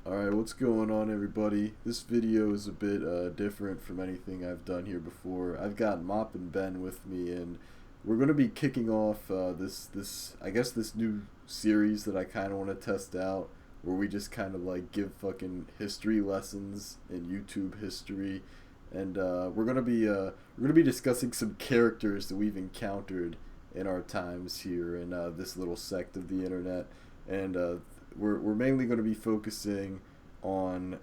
Alright, what's going on, everybody? This video is a bit different from anything I've done here before. I've got Mop and Ben with me, and we're going to be kicking off this new series that I kind of want to test out, where we just kind of like give fucking history lessons in YouTube history, and we're gonna be discussing some characters that we've encountered in our times here in this little sect of the internet, and we're mainly going to be focusing on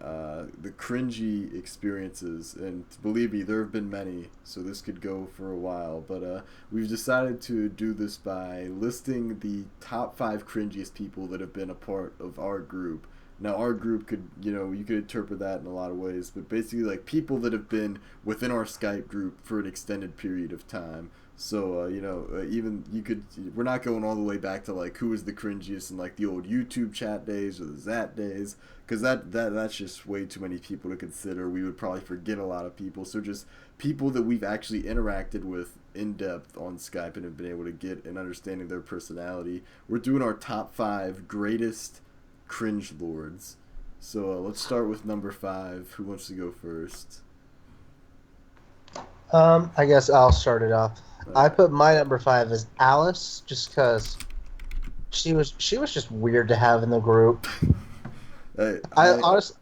the cringy experiences, and believe me, there have been many, so this could go for a while, but we've decided to do this by listing the top 5 cringiest people that have been a part of our group. Now, our group could, you could interpret that in a lot of ways, but basically, like, people that have been within our Skype group for an extended period of time. So, even you could, we're not going all the way back to, like, who was the cringiest in, like, the old YouTube chat days or the Zat days, because that's just way too many people to consider. We would probably forget a lot of people. So, just people that we've actually interacted with in depth on Skype and have been able to get an understanding of their personality. We're doing our top 5 greatest Cringe-Lords. So, let's start with number 5. Who wants to go first? I guess I'll start it off. I Alright. put my number 5 as Alice, just because she was just weird to have in the group. I, I I, honestly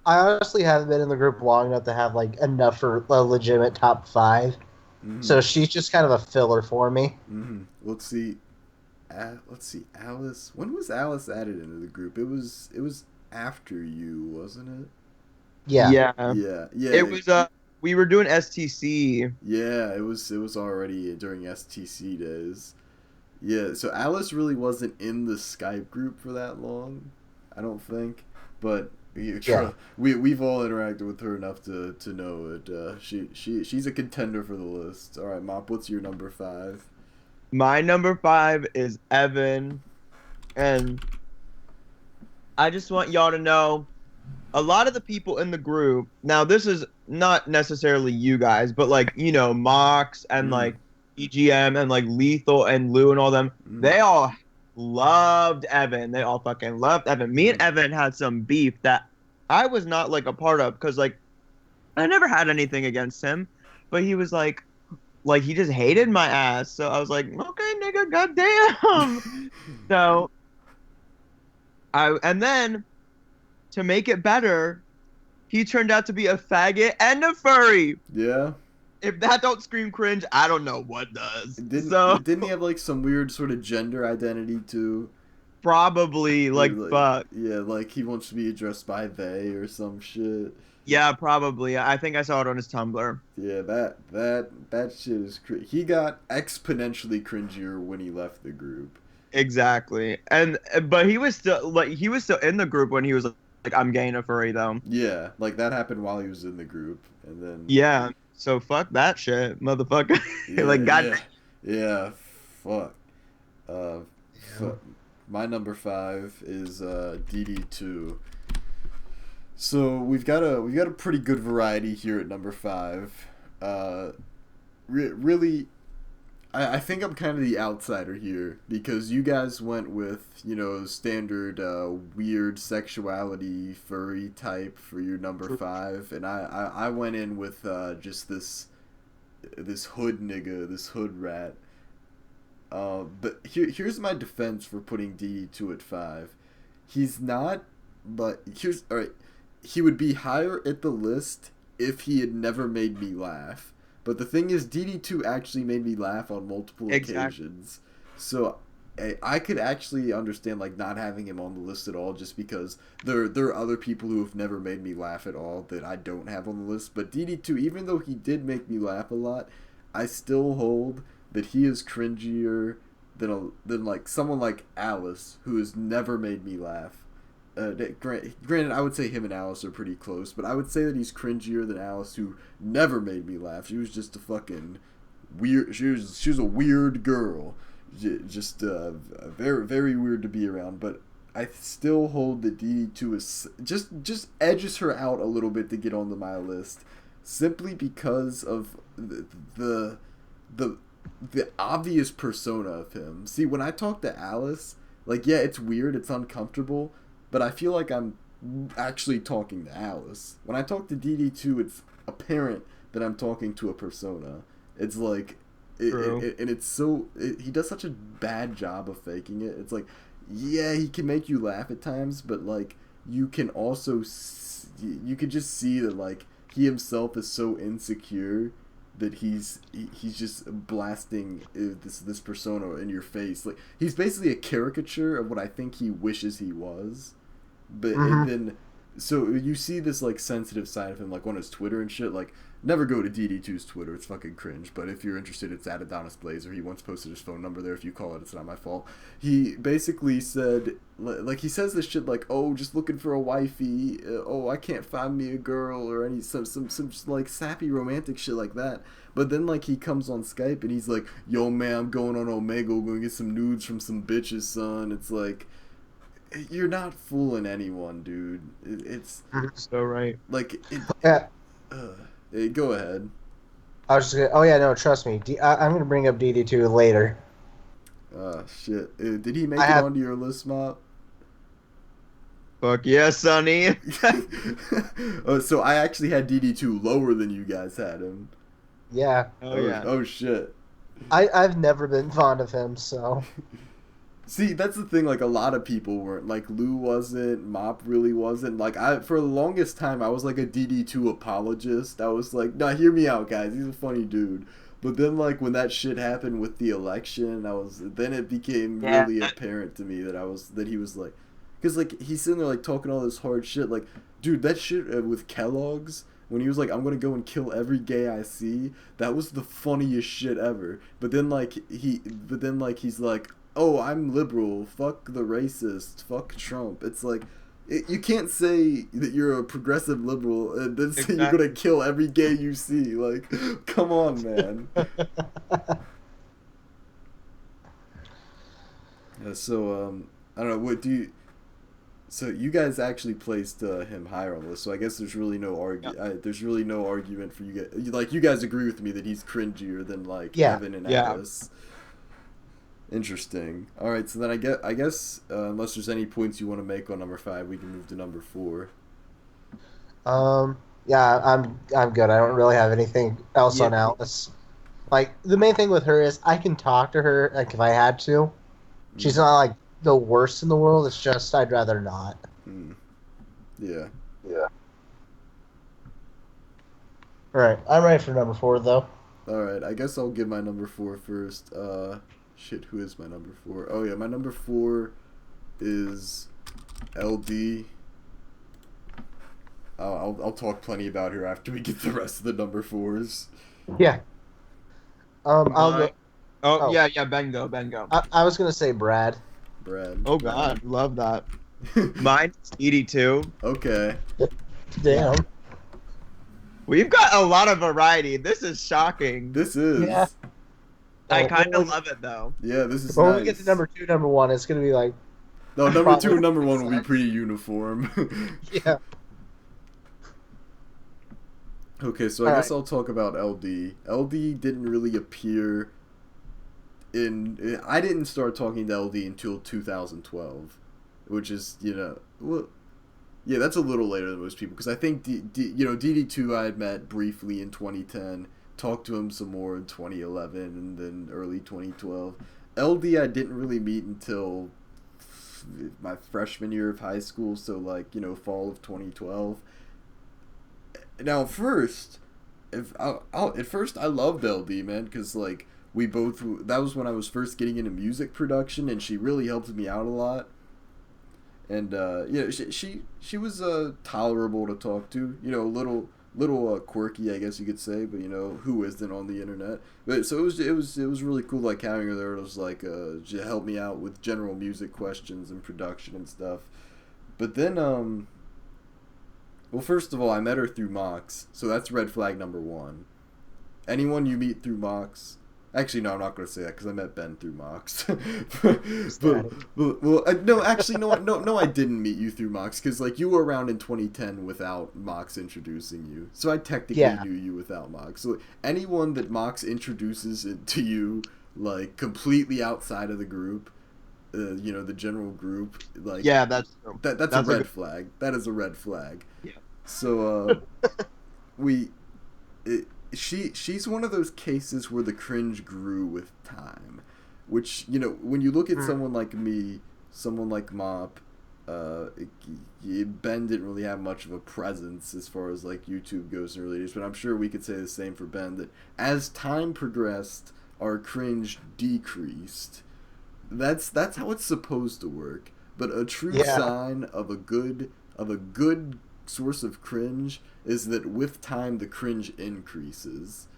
I honestly haven't been in the group long enough to have like enough for a legitimate top 5. mm-hmm, So she's just kind of a filler for me. mm-hmm. Let's see. Alice. When was Alice added into the group? It was after you, wasn't it? Yeah. Yeah, Yeah, it yeah, was. We were doing STC. yeah. It was already during STC days. Yeah, so Alice really wasn't in the Skype group for that long, I don't think. But Yeah. we've all interacted with her enough to know it. She's a contender for the list. All right, Mop. What's your number 5? My number 5 is Evan, and I just want y'all to know a lot of the people in the group. Now, this is not necessarily you guys, but like Mox and Mm, like EGM and like Lethal and Lou and all them. mm, They all loved Evan. They all fucking loved Evan. Me and mm, Evan had some beef that I was not like a part of because like I never had anything against him, but he was like he just hated my ass. So I was like, okay, nigga, goddamn. So and then to make it better, he turned out to be a faggot and a furry. yeah. If that don't scream cringe, I don't know what does. Didn't So didn't he have like some weird sort of gender identity too? probably Or like like, fuck. yeah, like he wants to be addressed by they or some shit. Yeah, probably. I think I saw it on his Tumblr. Yeah, that shit is he got exponentially cringier when he left the group. Exactly. And but he was still in the group when he was like, I'm gay and a furry though. Yeah, like that happened while he was in the group, and then Yeah. So fuck that shit, motherfucker. yeah, Like god. yeah, yeah. Fuck. Uh, Yeah. fuck. My number 5 is DD2. So we've got a pretty good variety here at number 5. Uh, really, I think I'm kind of the outsider here because you guys went with standard weird sexuality furry type for your number True. 5, and I went in with just this hood nigga, this hood rat. But here's my defense for putting D2 at 5. He's not, but here's all right. He would be higher at the list if he had never made me laugh. But the thing is, DD2 actually made me laugh on multiple Exactly. occasions. So I could actually understand like not having him on the list at all, just because there are other people who have never made me laugh at all that I don't have on the list. But DD2, even though he did make me laugh a lot, I still hold that he is cringier than like someone like Alice, who has never made me laugh. Granted, I would say him and Alice are pretty close, but I would say that he's cringier than Alice, who never made me laugh. She was just a fucking weird. She was a weird girl, just very very weird to be around. But I still hold that DD2 is just edges her out a little bit to get onto my list, simply because of the the the obvious persona of him. See, when I talk to Alice, like, yeah, it's weird, it's uncomfortable, but I feel like I'm actually talking to Alice. When I talk to DD2, it's apparent that I'm talking to a persona. It's like, and it's so he does such a bad job of faking it. It's like, yeah, he can make you laugh at times, but like you can also you could just see that like he himself is so insecure that he's just blasting this persona in your face. Like he's basically a caricature of what I think he wishes he was. But and then so you see this like sensitive side of him, like on his Twitter and shit. Like never go to DD2's Twitter; it's fucking cringe. But if you're interested, it's at Adonis Blazer. He once posted his phone number there. If you call it, it's not my fault. He basically said, like he says this shit like, "Oh, just looking for a wifey. Oh, I can't find me a girl," or any some like sappy romantic shit like that. But then like he comes on Skype and he's like, "Yo man, I'm going on Omegle, going to get some nudes from some bitches, son." It's like, you're not fooling anyone, dude. It's so right. like Yeah. Go ahead. I was just gonna. Oh yeah, no, trust me. I'm gonna bring up DD2 later. Shit. Did he make it onto your list, Mop? Fuck yeah, Sonny. So I actually had DD2 lower than you guys had him. Yeah. Oh yeah. Oh shit. I've never been fond of him, so. See, that's the thing, like, a lot of people weren't. Like, Lou wasn't, Mop really wasn't. Like, for the longest time, I was, like, a DD2 apologist. I was like, nah, hear me out, guys. He's a funny dude. But then, like, when that shit happened with the election, then it became really apparent to me that he was, like, because, like, he's sitting there, like, talking all this hard shit. Like, dude, that shit with Kellogg's, when he was like, I'm gonna go and kill every gay I see, that was the funniest shit ever. But then, like, he's like, oh, I'm liberal, fuck the racist, fuck Trump. It's like, you can't say that you're a progressive liberal and then say you're gonna kill every gay you see. Like, come on, man. So, I don't know, so you guys actually placed him higher on the list, so I guess there's really no argument for you guys. Like, you guys agree with me that he's cringier than, like, Evan and Alice. Interesting. All right, so then I guess unless there's any points you want to make on number 5, we can move to number 4. Yeah, I'm good. I don't really have anything else on Alice. Like, the main thing with her is I can talk to her, like, if I had to. She's not like the worst in the world. It's just I'd rather not. Yeah. All right, I'm ready for number 4 though. All right, I guess I'll give my number 4 first. Shit, who is my number 4? Oh yeah, my number 4 is LD. I'll talk plenty about her after we get the rest of the number 4s. Yeah. I'll go. Oh yeah, Ben go. I was gonna say Brad. Brad. Oh God, love that. Mine's DD2. Okay. Damn. We've got a lot of variety. This is shocking. This is. Yeah. I kind of love it though. Yeah, this is when nice. we get to number 2, number 1, it's gonna be like. No, number 2 and number 1 will be pretty uniform. Yeah. Okay, so I guess I'll talk about LD. LD didn't really appear in... I didn't start talking to LD until 2012, which is, well, yeah, that's a little later than most people, because I think, DD2 I had met briefly in 2010, talked to him some more in 2011, and then early 2012. LD I didn't really meet until my freshman year of high school, so, like, fall of 2012. Now, at first I loved LD, man, because, like, that was when I was first getting into music production, and she really helped me out a lot. And, she was, tolerable to talk to, a little quirky, I guess you could say, but, who isn't on the internet? But, so it was really cool, like, having her there. It was, like, to help me out with general music questions and production and stuff. But then, well, first of all, I met her through Mox, so that's red flag number 1. Anyone you meet through Mox... Actually, no, I'm not going to say that, because I met Ben through Mox. No, actually, no, I didn't meet you through Mox, because, like, you were around in 2010 without Mox introducing you. So I technically knew you without Mox. So anyone that Mox introduces to you, like, completely outside of the group, the general group, like Yeah, that's true. that's a red flag. That is a red flag. Yeah. So we she's one of those cases where the cringe grew with time, which when you look at someone like me, someone like Mop, Ben didn't really have much of a presence as far as like YouTube goes in early days, but I'm sure we could say the same for Ben, that as time progressed, our cringe decreased. That's how it's supposed to work. But a true sign of a good source of cringe is that with time the cringe increases.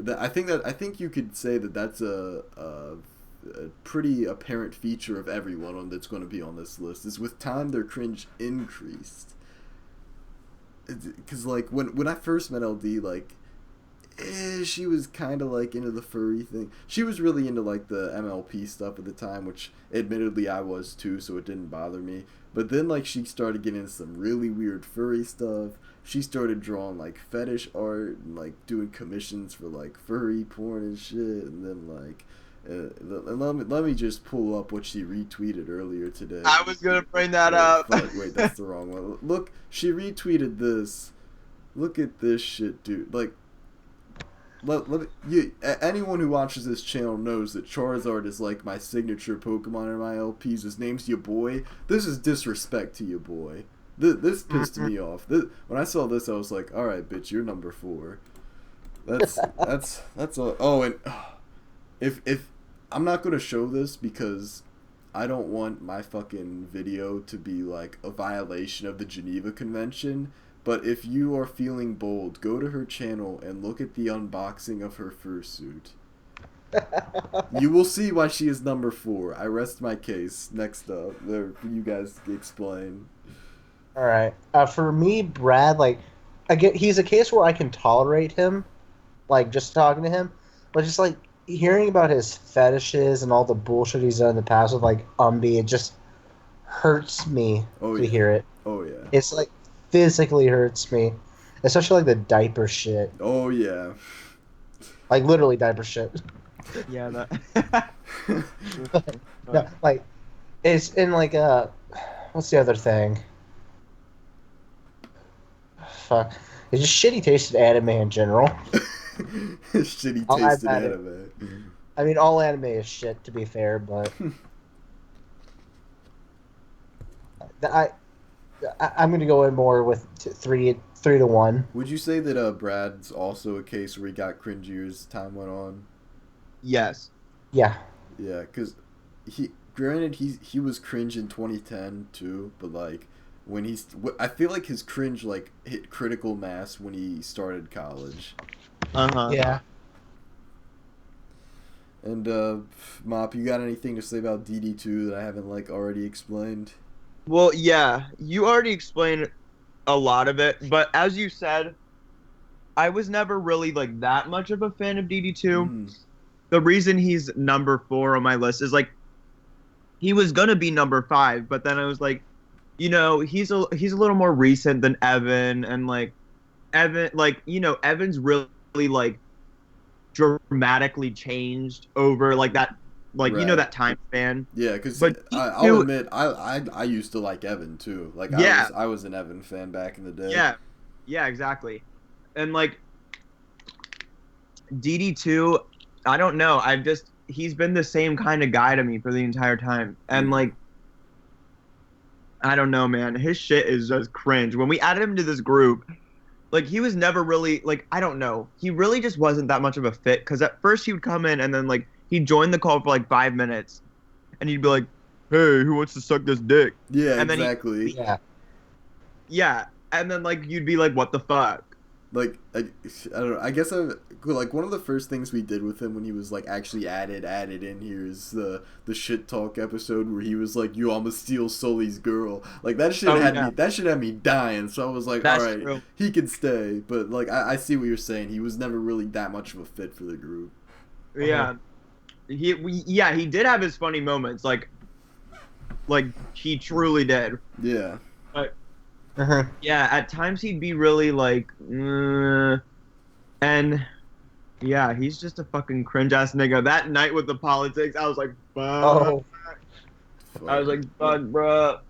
I think you could say that that's a pretty apparent feature of everyone that's going to be on this list, is with time their cringe increased. Because like when I first met LD, like she was kind of like into the furry thing. She was really into like the MLP stuff at the time, which admittedly I was too, so it didn't bother me. But then like she started getting into some really weird furry stuff. She started drawing like fetish art and like doing commissions for like furry porn and shit. And then like let me just pull up what she retweeted earlier today. I was gonna bring that up. Wait, that's the wrong one. Look, she retweeted this. Look at this shit, dude. Like, anyone who watches this channel knows that Charizard is like my signature Pokemon in my LPs. His name's your boy. This is disrespect to your boy. This pissed me off. When I saw this, I was like, all right, bitch, you're number 4. That's all. Oh, and if I'm not gonna show this because I don't want my fucking video to be like a violation of the Geneva Convention. But if you are feeling bold, go to her channel and look at the unboxing of her fursuit. You will see why she is number 4. I rest my case. Next up, there, you guys explain. All right. For me, Brad, like, he's a case where I can tolerate him, like just talking to him, but just like hearing about his fetishes and all the bullshit he's done in the past with like Umbi, it just hurts me to hear it. Oh yeah. It's like physically hurts me, especially like the diaper shit. Oh yeah. Like literally diaper shit. Yeah, that. No, like it's in like what's the other thing? Fuck. It's just shitty tasted anime in general. Shitty tasted anime. I mean, all anime is shit, to be fair, but I'm going to go in more with 3 to 1. Would you say that Brad's also a case where he got cringier as time went on? Yes. Yeah. Yeah, because granted he was cringe in 2010 too, but like when I feel like his cringe like hit critical mass when he started college. Yeah. And Mop, you got anything to say about DD2 that I haven't like already explained? Well, yeah, you already explained a lot of it, but as you said, I was never really like that much of a fan of DD2. The reason he's number 4 on my list is like he was gonna be number 5, but then I was like, he's a little more recent than Evan, and like Evan, like Evan's really like dramatically changed over like that, like right. That time span. Yeah, because I'll admit I used to like Evan too. Like I was an Evan fan back in the day. Yeah, exactly. And like DD2, I don't know. He's been the same kind of guy to me for the entire time, and like I don't know, man. His shit is just cringe. When we added him to this group, like he was never really like, I don't know. He really just wasn't that much of a fit, because at first he would come in and then like he'd join the call for like 5 minutes and he'd be like, hey, who wants to suck this dick? Yeah, and exactly. Yeah. And then like you'd be like, what the fuck? Like I don't know. I guess like one of the first things we did with him when he was like actually added in here is the shit talk episode where he was like, "Yo, I'ma steal Sully's girl." Like that shit had me dying. So I was like, all right, true. He can stay. But like I see what you're saying. He was never really that much of a fit for the group. Yeah, he did have his funny moments. Like he truly did. Yeah. But yeah, at times he'd be really like, and yeah, he's just a fucking cringe ass nigga. That night with the politics, I was like, fuck. I was Fuck. like, fuck, bruh.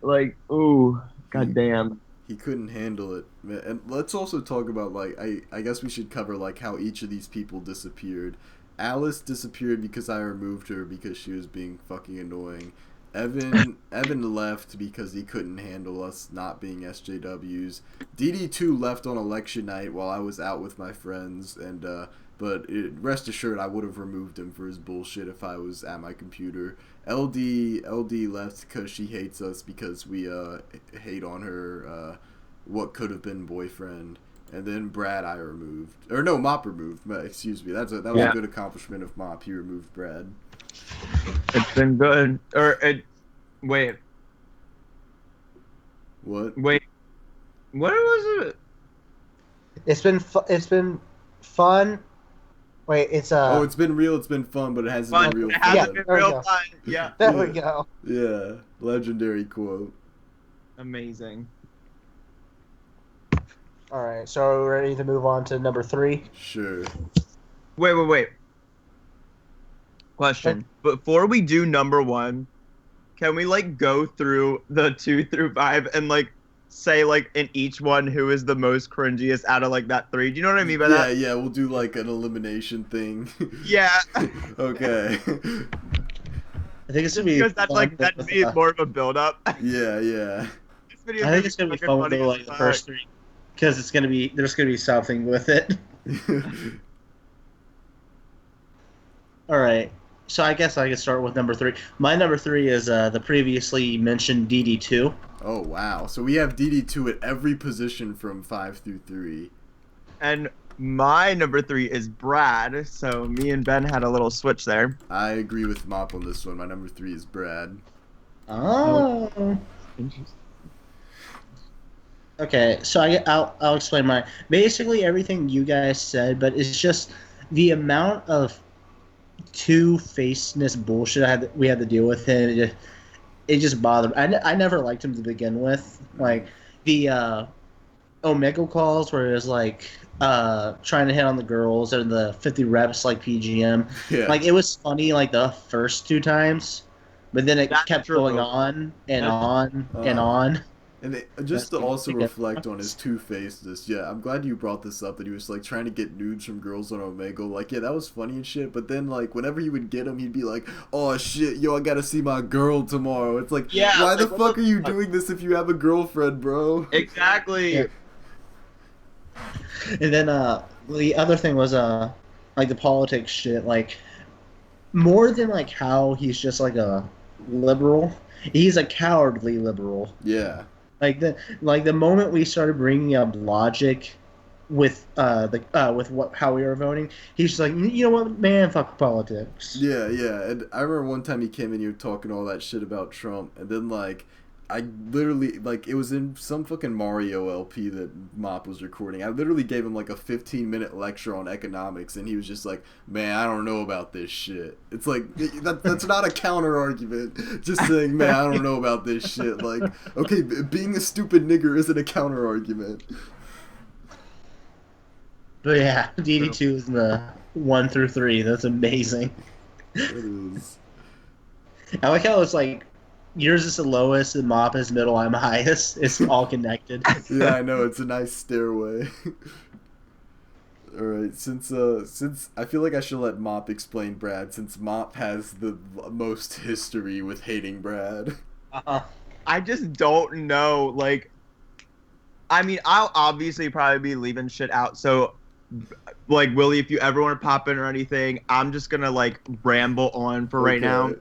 Like, ooh, goddamn. He couldn't handle it. And let's also talk about, like, I guess we should cover, like, how each of these people disappeared. Alice disappeared because I removed her because she was being fucking annoying. Evan left because he couldn't handle us not being SJWs. DD2 left on election night while I was out with my friends, and rest assured I would have removed him for his bullshit if I was at my computer. LD left because she hates us because we hate on her what could have been boyfriend. And then Brad I removed. Or no, Mop removed. Excuse me. That was a good accomplishment of Mop. He removed Brad. It's been good. Wait. What? Wait. What was it? It's been fun. Wait, it's Oh, it's been real. It's been fun, but it hasn't Fun. been real. It Fun. hasn't been real fun. Yeah. There we go. Yeah, legendary quote. Amazing. All right, so are we ready to move on to number 3? Sure. Wait. Question. Before we do number 1, can we like go through the 2 through 5 and like say like in each one who is the most cringiest out of like that 3? Do you know what I mean by that? Yeah, we'll do like an elimination thing. Yeah. Okay. I think it's gonna be because that's like that'd be more of a build up. Yeah. This video I think it's gonna be fun with like the first 3, because there's gonna be something with it. All right, so I guess I can start with number 3. My number 3 is the previously mentioned DD2. Oh wow! So we have DD2 at every position from 5 through 3. And my number 3 is Brad. So me and Ben had a little switch there. I agree with Mop on this one. My number 3 is Brad. Oh. Okay, so I'll explain mine. Basically, everything you guys said, but it's just the amount of two-facedness bullshit we had to deal with him. It just bothered me. I never liked him to begin with. Like the Omega calls where it was like trying to hit on the girls or the 50 reps like PGM. Yeah. Like it was funny like the first 2 times, but then it kept going on and on and on. And just to also reflect on his two-facedness, yeah, I'm glad you brought this up, that he was, like, trying to get nudes from girls on Omega. Like, yeah, that was funny and shit, but then, like, whenever he would get them, he'd be like, oh, shit, yo, I gotta see my girl tomorrow. It's like, Yeah, why like, the fuck are you doing this if you have a girlfriend, bro? Exactly. Yeah. And then the other thing was like the politics shit, like more than like how he's just like a liberal, he's a cowardly liberal. Yeah. Like the moment we started bringing up logic with how we were voting, he's just like, you know what, man, fuck politics. Yeah, and I remember one time he came in here talking all that shit about Trump, and then, like, I literally, like, it was in some fucking Mario LP that Mop was recording. I literally gave him, like, a 15-minute lecture on economics, and he was just like, man, I don't know about this shit. It's like, that's not a counter-argument. Just saying, man, I don't know about this shit. Like, okay, being a stupid nigger isn't a counter-argument. But yeah, DD2 is the 1 through 3. That's amazing. It is. I like how it's like, yours is the lowest, and Mop is middle, I'm highest. It's all connected. Yeah, I know, it's a nice stairway. Alright, since I feel like I should let Mop explain Brad, since Mop has the most history with hating Brad. I just don't know. Like, I mean, I'll obviously probably be leaving shit out. So, like, Willie, if you ever want to pop in or anything, I'm just gonna like ramble on for right now.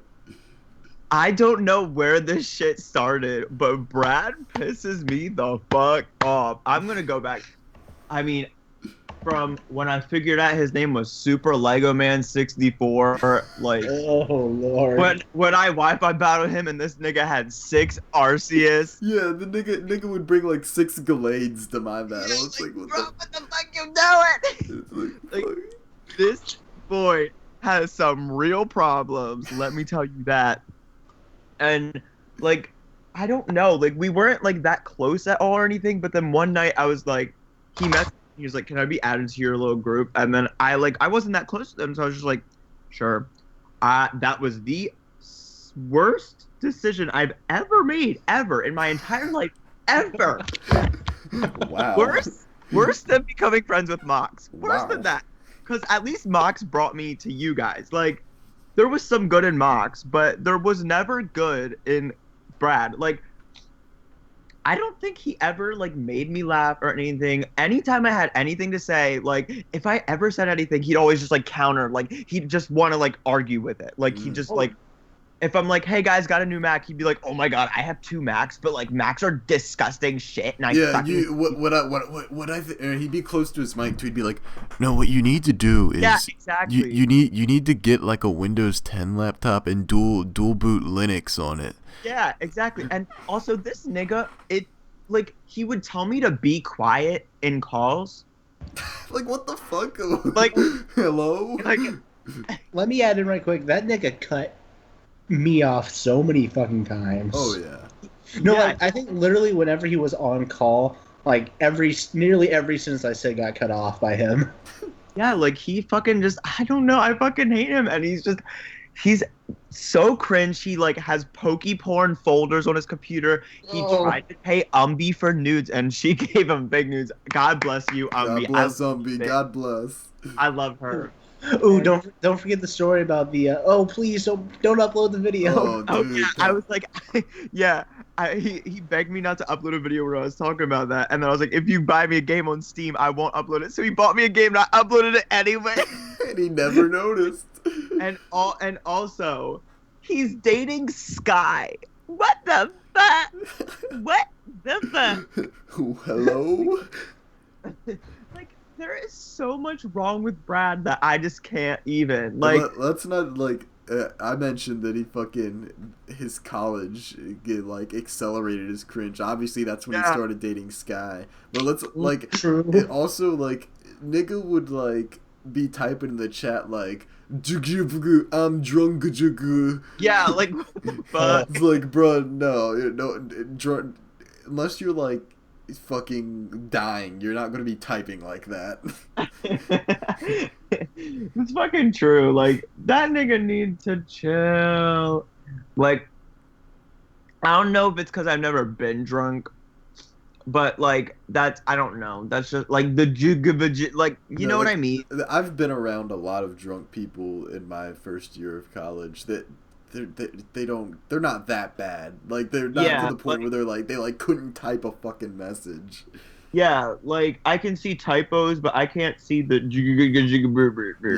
I don't know where this shit started, but Brad pisses me the fuck off. I'm gonna go back. I mean, from when I figured out his name was Super Lego Man 64, like, oh lord. when I Wi-Fi battled him and this nigga had 6 Arceus. Yeah, the nigga would bring like 6 Gallades to my battle. It's like, Bro, what the fuck you doing? Like, This boy has some real problems, let me tell you that. And, like, I don't know, like, we weren't, like, that close at all or anything, but then one night I was, like, he was like, can I be added to your little group? And then I wasn't that close to them, so I was just like, sure. That was the worst decision I've ever made, ever in my entire life, ever. Wow. Worse than becoming friends with Mox. Worse Wow. than that. Because at least Mox brought me to you guys. Like, there was some good in Mox, but there was never good in Brad. Like, I don't think he ever like made me laugh or anything. Anytime I had anything to say, like if I ever said anything, he'd always just like counter, like he'd just want to like argue with it. Like he just like, if I'm like, hey guys, got a new Mac, he'd be like, oh my god, I have 2 Macs, but like Macs are disgusting shit, and I fucking he'd be close to his mic too. He'd be like, no, what you need to do is exactly. you need to get like a Windows 10 laptop and dual boot Linux on it. Yeah, exactly. And also this nigga, like he would tell me to be quiet in calls. Like what the fuck? Like hello? Like Let me add in right quick. That nigga cut me off so many fucking times. Oh yeah. No, yeah. like, I think literally whenever he was on call, like nearly every sentence I said got cut off by him. Yeah, like he fucking just, I don't know, I fucking hate him, and he's so cringe. He like has pokey porn folders on his computer. He tried to pay Umbi for nudes, and she gave him big nudes. God bless you, Umbi. God bless Umbi. God bless. I love her. Ooh, don't forget the story about the please don't upload the video. Oh, dude. Yeah, I was like, yeah. He begged me not to upload a video where I was talking about that, and then I was like, if you buy me a game on Steam, I won't upload it. So he bought me a game, and I uploaded it anyway. And he never noticed. And also, he's dating Sky. What the fuck? What the fuck? Hello? Like, there is so much wrong with Brad that I just can't even. Like, let's not like. I mentioned that his college like accelerated his cringe. Obviously, that's when he started dating Sky. But let's like. True. It also like nigga would like be typing in the chat like I'm drunk. yeah, like, but It's like, bro, no, unless you're like fucking dying, you're not gonna be typing like that. it's fucking true. Like, that nigga needs to chill. Like, I don't know if it's because I've never been drunk, but like I don't know. That's just like like you know what I mean. I've been around a lot of drunk people in my first year of college that they're not that bad. Like they're not to the point where they couldn't type a fucking message. Yeah, like I can see typos, but I can't see the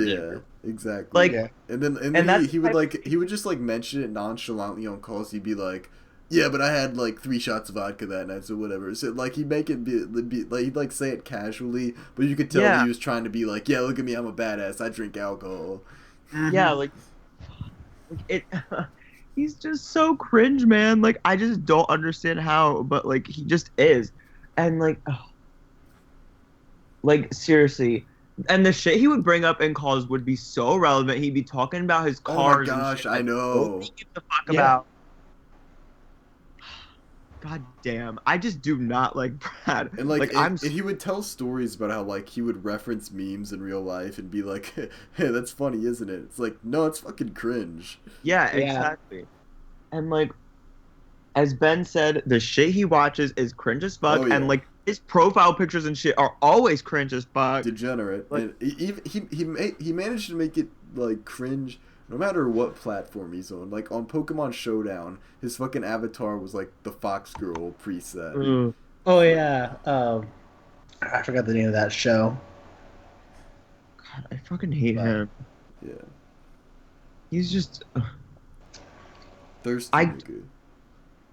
Yeah, exactly. Like, and then he would just like mention it nonchalantly on calls. He'd be like, yeah, but I had like 3 shots of vodka that night, so whatever. So like he'd make it be like he'd like say it casually, but you could tell that he was trying to be like, yeah, look at me, I'm a badass, I drink alcohol. Yeah, like it. He's just so cringe, man. Like, I just don't understand how, but like he just is, and like seriously. And the shit he would bring up in calls would be so relevant. He'd be talking about his cars. Oh my gosh, and shit. I know. What give the fuck about? God damn, I just do not like Brad. And like and he would tell stories about how like he would reference memes in real life and be like, hey, that's funny, isn't it? It's like, no, it's fucking cringe. Yeah, exactly. And like, as Ben said, the shit he watches is cringe as fuck, and like his profile pictures and shit are always cringe as fuck. Degenerate. Like, and he managed to make it like cringe no matter what platform he's on. Like on Pokemon Showdown, his fucking avatar was like the Fox Girl preset. Oh yeah. I forgot the name of that show. God, I fucking hate him. Yeah. He's just thirsty nigga.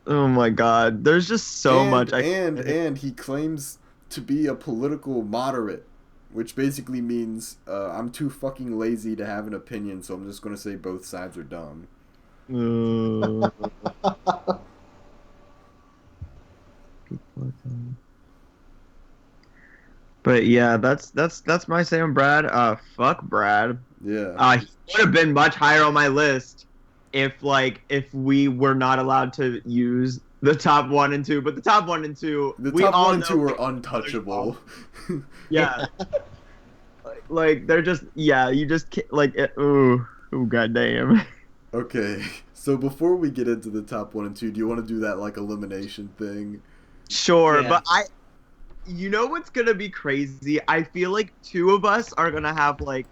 Oh my god, there's just so much. And he claims to be a political moderate, which basically means I'm too fucking lazy to have an opinion, so I'm just gonna say both sides are dumb. But yeah, that's my say on Brad. Fuck Brad. Yeah. He would have been much higher on my list if we were not allowed to use the top 1 and 2. But the top 1 and 2, the top 1 and 2 were untouchable. Yeah. Like they're just you just can't, like ooh goddamn. Okay, So before we get into the top 1 and 2, do you want to do that like elimination thing? Sure, Yeah. but you know what's gonna be crazy? I feel like 2 of us are gonna have like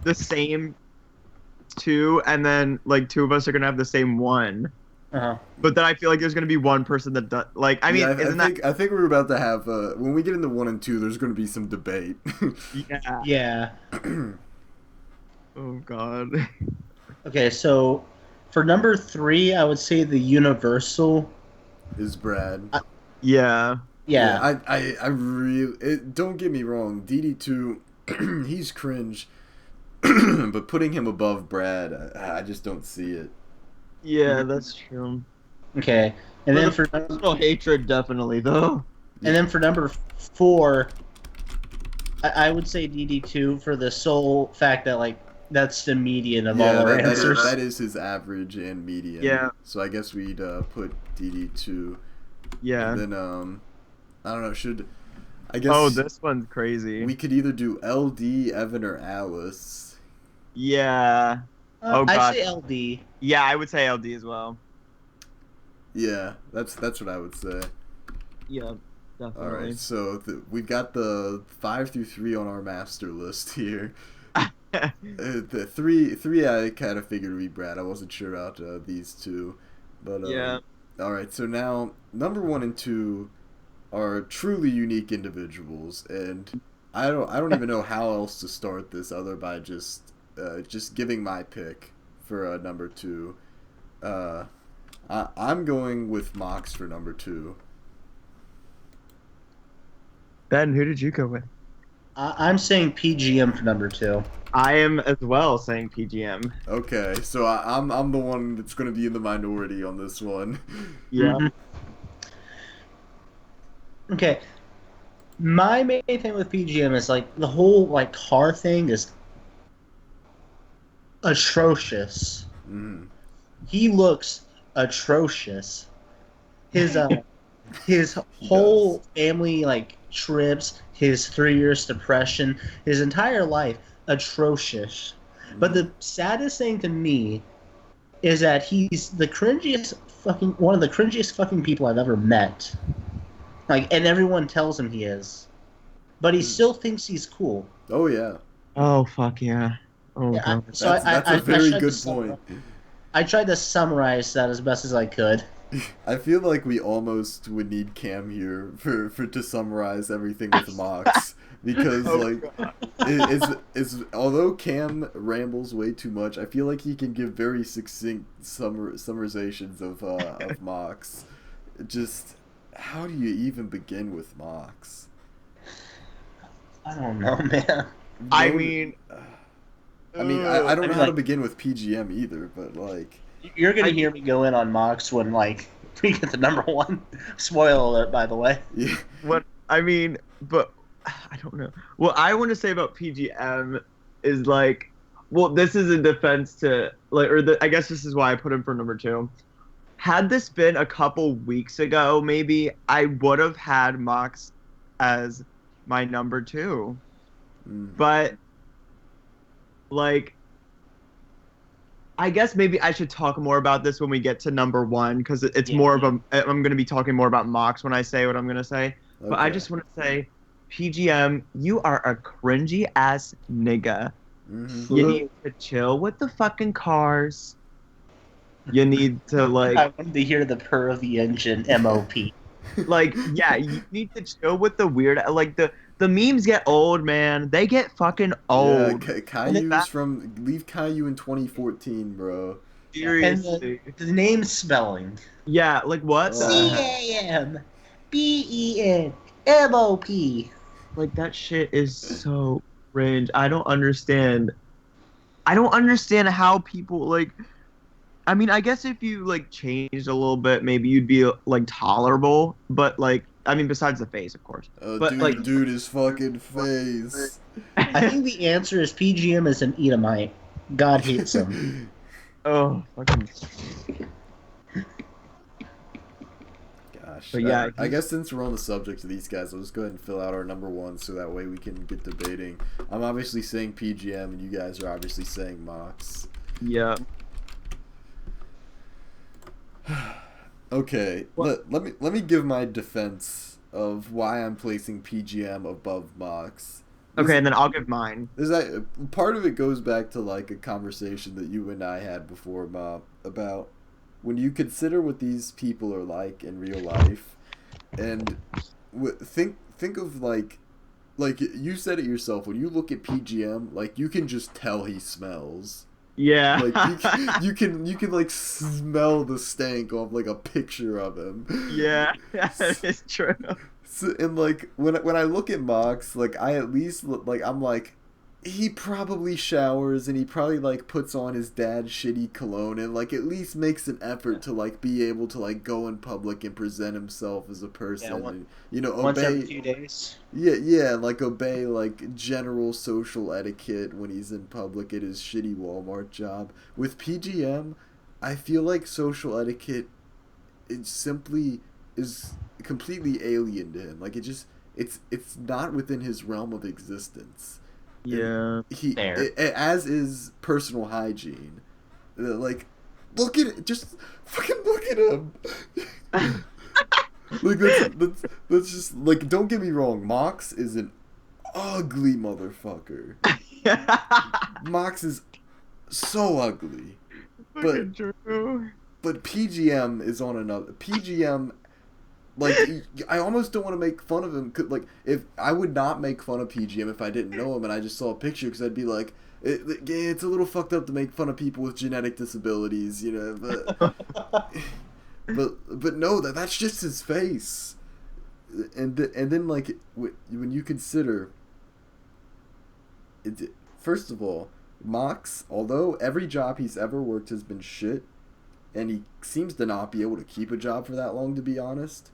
the same 2, and then like 2 of us are gonna have the same 1. Uh-huh. But then I feel like there's gonna be one person that does. Like, I mean, isn't I think we're about to have when we get into 1 and 2, there's going to be some debate. that? Yeah. Oh God. Okay, so for number 3, I would say the universal. Is Brad? Yeah. Yeah. I really don't get me wrong. DD2, he's cringe, but putting him above Brad, I just don't see it. Yeah, that's true. Okay, and then for personal hatred, definitely though. and then for number 4, I would say DD2 for the sole fact that like that's the median of all our answers. That is his average and median. Yeah. So I guess we'd put DD2. Yeah. And then I don't know. I guess? Oh, this one's crazy. We could either do LD, Evan, or Alice. Yeah. Oh God. I'd say LD. Yeah, I would say LD as well. Yeah, that's what I would say. Yeah, definitely. All right, so we've got the 5 through 3 on our master list here. The three I kind of figured would be Brad. I wasn't sure about these 2, but yeah. All right, so now number 1 and 2 are truly unique individuals, and I don't even know how else to start this other by just giving my pick for number 2. I'm going with Mox for number 2. Ben, who did you go with? I'm saying PGM for number 2. I am as well saying PGM. Okay, so I'm the one that's going to be in the minority on this one. Yeah. Mm-hmm. Okay. My main thing with PGM is like the whole like car thing is atrocious. Mm. He looks atrocious. His whole family like trips, his 3 years depression, his entire life atrocious. But the saddest thing to me is that he's the cringiest one of the cringiest fucking people I've ever met. Like, and everyone tells him he is, but he still thinks he's cool. Oh yeah. Oh fuck yeah. Oh Yeah, God. so That's a very tried good to point. I tried to summarize that as best as I could. I feel like we almost would need Cam here for to summarize everything with Mox, because it's although Cam rambles way too much, I feel like he can give very succinct summarizations of Mox. Just how do you even begin with Mox? I don't know, man. I mean, I don't know how to begin with PGM either, but like You're gonna hear me go in on Mox when like we get the number 1. Spoiler alert, by the way. yeah. what I mean, but I don't know. What I want to say about PGM is like, well, this is in defense to like, I guess this is why I put him for number 2. Had this been a couple weeks ago, maybe I would have had Mox as my number 2. But like, I guess maybe I should talk more about this when we get to number 1, because it's more of a. I'm going to be talking more about Mox when I say what I'm going to say. Okay. But I just want to say, PGM, you are a cringy ass nigga. Mm-hmm. You need to chill with the fucking cars. You need to like. I wanted to hear the purr of the engine, MOP. Like, yeah, you need to chill with the weird. Like the memes get old, man. They get fucking old. Yeah, Caillou's leave Caillou in 2014, bro. Seriously. And the name spelling. Yeah, like what? CAMBENMOP. Like that shit is so cringe. I don't understand. I don't understand how people like. I mean, I guess if you like changed a little bit, maybe you'd be like tolerable. But like, I mean, besides the face, of course. But dude, his fucking face. I think the answer is PGM is an Edomite. God hates him. Oh, fucking. Gosh. But yeah, I guess since we're on the subject of these guys, I'll just go ahead and fill out our number 1 so that way we can get debating. I'm obviously saying PGM, and you guys are obviously saying Mox. Yeah. Okay, let me give my defense of why I'm placing PGM above Mox. Okay, This and then I'll give mine. Is that part of it goes back to like a conversation that you and I had before, Mom, about when you consider what these people are like in real life, and think of like you said it yourself. When you look at PGM, like you can just tell he smells. Yeah. Like you can like smell the stank off like a picture of him. Yeah, that is true. So, and like when I look at Mox, like I at least look, like I'm like he probably showers and he probably like puts on his dad's shitty cologne and like at least makes an effort to like be able to like go in public and present himself as a person and Once every obey. few days. Yeah, like obey like general social etiquette when he's in public at his shitty Walmart job. With PGM, I feel like social etiquette it simply is completely alien to him. Like it's not within his realm of existence. Yeah. Fair. As is personal hygiene. Like look at it, just fucking look at him. Like that's just like don't get me wrong, Mox is an ugly motherfucker. Mox is so ugly. But True. but PGM is on another PGM like I almost don't want to make fun of him. Like if I would not make fun of PGM if I didn't know him and I just saw a picture because I'd be like it's a little fucked up to make fun of people with genetic disabilities, but no, that's just his face, and then like when you consider it, first of all, Mox, although every job he's ever worked has been shit, and he seems to not be able to keep a job for that long, to be honest,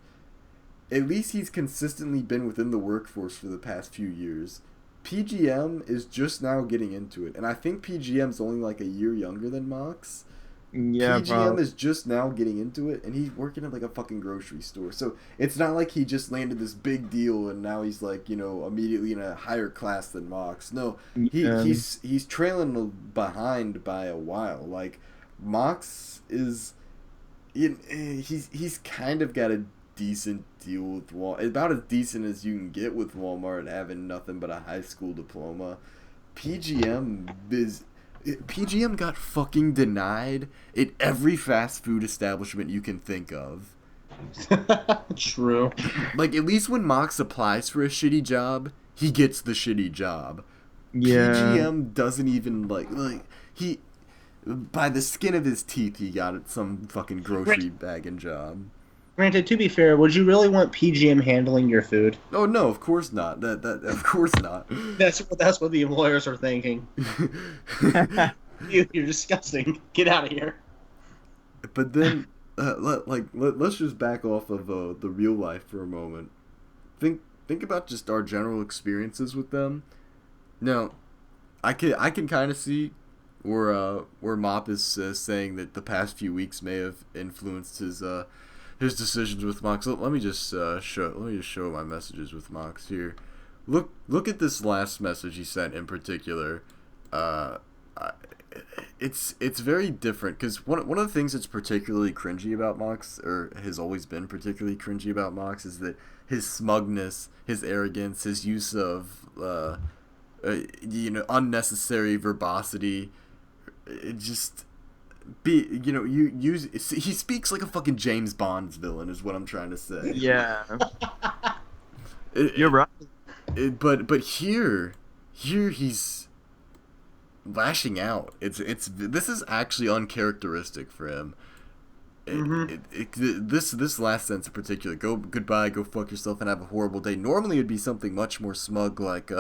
at least he's consistently been within the workforce for the past few years. PGM is just now getting into it, and I think PGM's only like a year younger than Mox. Yeah, PGM is just now getting into it, and he's working at like a fucking grocery store. So it's not like he just landed this big deal and now he's like immediately in a higher class than Mox. No, he's trailing behind by a while. Like Mox is, he's kind of got a decent deal with Walmart, about as decent as you can get with Walmart having nothing but a high school diploma. PGM got fucking denied at every fast food establishment you can think of. True. Like, at least when Mox applies for a shitty job, he gets the shitty job. Yeah. PGM doesn't even, he, by the skin of his teeth, he got it some fucking grocery bagging job. Granted, to be fair, would you really want PGM handling your food? Oh no, of course not. That of course not. That's what the employers are thinking. You're disgusting. Get out of here. But then, let's just back off of the real life for a moment. Think about just our general experiences with them. Now, I can kind of see where Mop is saying that the past few weeks may have influenced his decisions with Mox. Let me just show my messages with Mox here. Look at this last message he sent in particular. It's very different because one of the things that's particularly cringy about Mox, or has always been particularly cringy about Mox, is that his smugness, his arrogance, his use of unnecessary verbosity. It just he speaks like a fucking James Bond's villain is what I'm trying to say. Yeah. You're right. But here he's lashing out. This is actually uncharacteristic for him. This last sentence in particular, goodbye, go fuck yourself and have a horrible day. Normally it'd be something much more smug like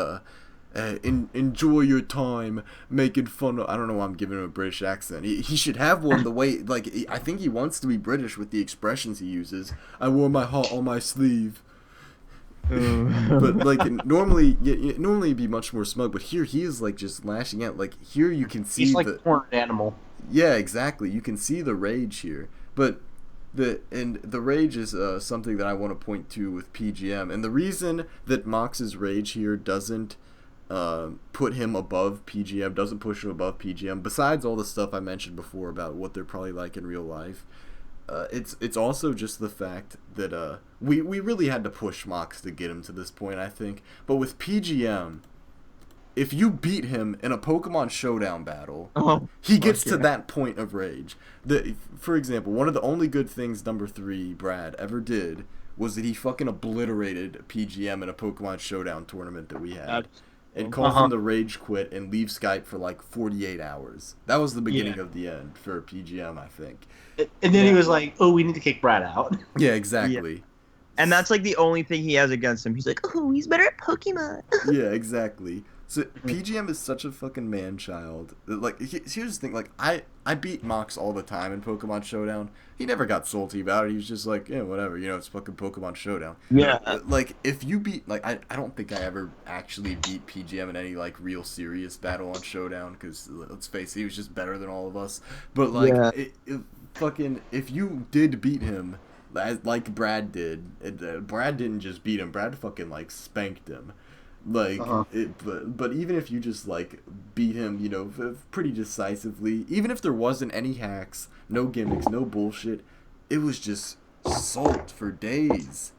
enjoy your time making fun of. I don't know why I'm giving him a British accent. He should have one the way, like, I think he wants to be British with the expressions he uses. I wore my heart on my sleeve. But like normally it'd be much more smug, but here he is like just lashing out. Like here you can see he's like a cornered animal. Yeah, exactly. You can see the rage here. But the rage is something that I want to point to with PGM, and the reason that Mox's rage here doesn't put him above PGM, doesn't push him above PGM, besides all the stuff I mentioned before about what they're probably like in real life, it's also just the fact that we really had to push Mox to get him to this point, I think. But with PGM, if you beat him in a Pokemon Showdown battle, he gets to that point of rage. For example, one of the only good things number 3 Brad ever did was that he fucking obliterated PGM in a Pokemon Showdown tournament that we had. And caused him to rage quit and leave Skype for like 48 hours. That was the beginning of the end for PGM, I think. And then he was like, "Oh, we need to kick Brad out." Yeah, exactly. Yeah. And that's like the only thing he has against him. He's like, "Oh, he's better at Pokemon." Yeah, exactly. So PGM is such a fucking man-child. Like, here's the thing. Like, I beat Mox all the time in Pokemon Showdown. He never got salty about it. He was just like, yeah, whatever. You know, it's fucking Pokemon Showdown. Yeah. Like, if you beat... Like, I don't think I ever actually beat PGM in any, like, real serious battle on Showdown. Because, let's face it, he was just better than all of us. But, like, fucking... If you did beat him, like Brad did... Brad didn't just beat him. Brad fucking, like, spanked him. Like, but even if you just, like, beat him, you know, pretty decisively, even if there wasn't any hacks, no gimmicks, no bullshit, it was just salt for days.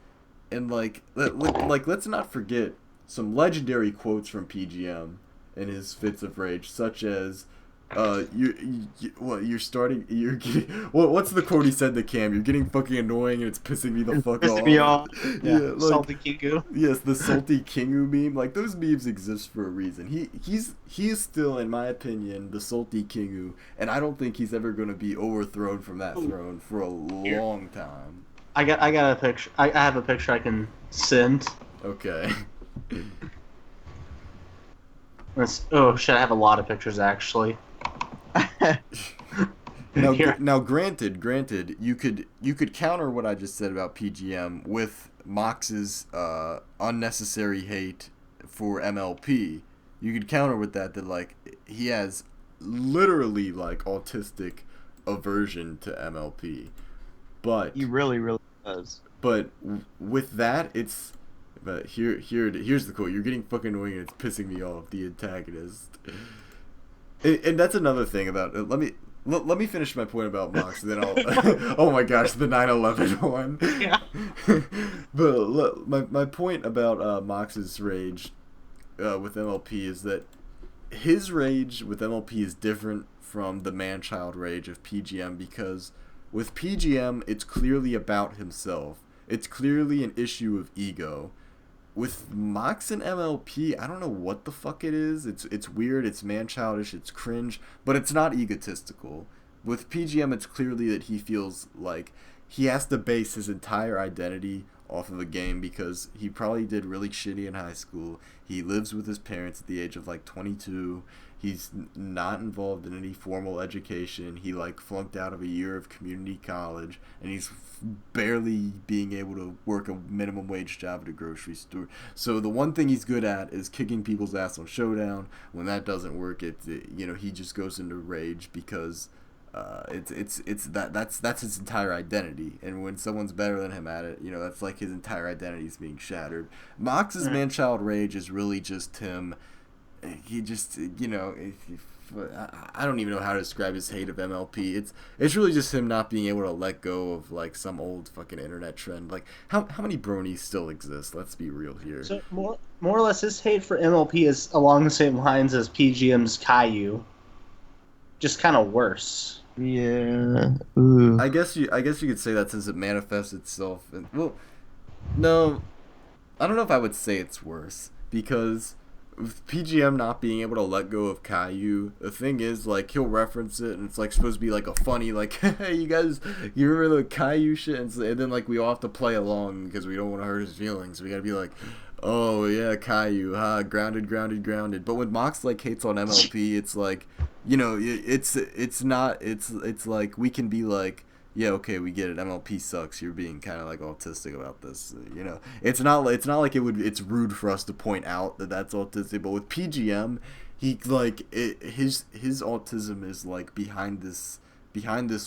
And, like, let's not forget some legendary quotes from PGM in his fits of rage, such as, what's the quote he said to Cam? You're getting fucking annoying and it's pissing me the fuck off. Me off. Yeah, like, salty Kingu. Yes, the salty Kingu meme. Like, those memes exist for a reason. He is still, in my opinion, the salty Kingu, and I don't think he's ever going to be overthrown from that throne for a long time. I got a picture. I have a picture I can send. Okay. Oh shit! I have a lot of pictures actually. Now, granted, you could counter what I just said about PGM with Mox's unnecessary hate for MLP. You could counter with that like he has literally like autistic aversion to MLP, but he really does. But with that, but here's the quote: "You're getting fucking annoying and it's pissing me off." The antagonist. And that's another thing about let me finish my point about Mox, then I'll oh my gosh, the 9/11 one. Yeah. But my point about Mox's rage with MLP is that his rage with MLP is different from the man-child rage of PGM, because with PGM it's clearly about himself. It's clearly an issue of ego. With Mox and MLP, I don't know what the fuck it is. It's weird, it's man-childish, it's cringe, but it's not egotistical. With PGM, it's clearly that he feels like he has to base his entire identity off of a game because he probably did really shitty in high school. He lives with his parents at the age of like 22. He's not involved in any formal education. He like flunked out of a year of community college, and he's barely being able to work a minimum wage job at a grocery store. So the one thing he's good at is kicking people's ass on Showdown. When that doesn't work, he just goes into rage because that's his entire identity. And when someone's better than him at it, that's like his entire identity is being shattered. Mox's man-child rage is really just him. He just, I don't even know how to describe his hate of MLP. It's really just him not being able to let go of like some old fucking internet trend. Like how many bronies still exist? Let's be real here. So more or less, his hate for MLP is along the same lines as PGM's Caillou, just kind of worse. Yeah. Ooh. I guess you could say that since it manifests itself. No, I don't know if I would say it's worse, because with PGM not being able to let go of Caillou, the thing is, like, he'll reference it, and it's, like, supposed to be, like, a funny, like, hey, you guys, you remember the Caillou shit? And then, like, we all have to play along because we don't want to hurt his feelings. We gotta be like, oh, yeah, Caillou, grounded. But when Mox, like, hates on MLP, it's, like, it's like, we can be, like, yeah, okay, we get it. MLP sucks. You're being kind of like autistic about this. It's not like it's rude for us to point out that that's autistic. But with PGM, he like his autism is like behind this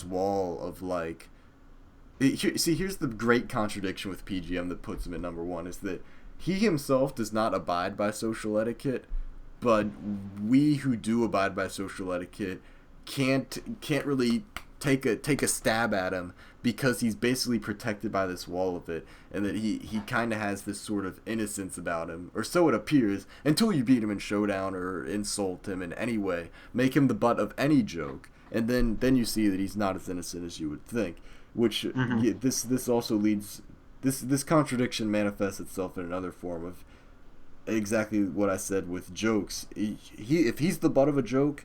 wall of like. Here's the great contradiction with PGM that puts him at number one is that he himself does not abide by social etiquette, but we who do abide by social etiquette can't really take a stab at him because he's basically protected by this wall of it, and that he kind of has this sort of innocence about him, or so it appears, until you beat him in showdown or insult him in any way, make him the butt of any joke, and then you see that he's not as innocent as you would think. Which this also leads, this contradiction manifests itself in another form of exactly what I said with jokes. If he's the butt of a joke,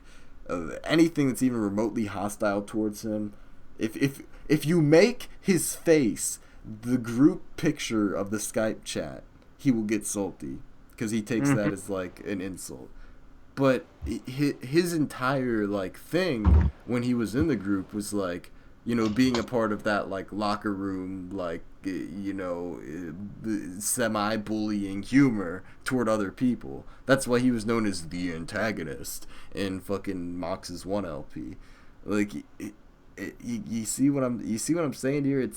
anything that's even remotely hostile towards him, if you make his face the group picture of the Skype chat, he will get salty because he takes that as like an insult. But his entire like thing when he was in the group was like, you know, being a part of that like locker room, like, you know, semi-bullying humor toward other people. That's why he was known as the antagonist in fucking Mox's 1 LP. Like, you see what I'm saying here?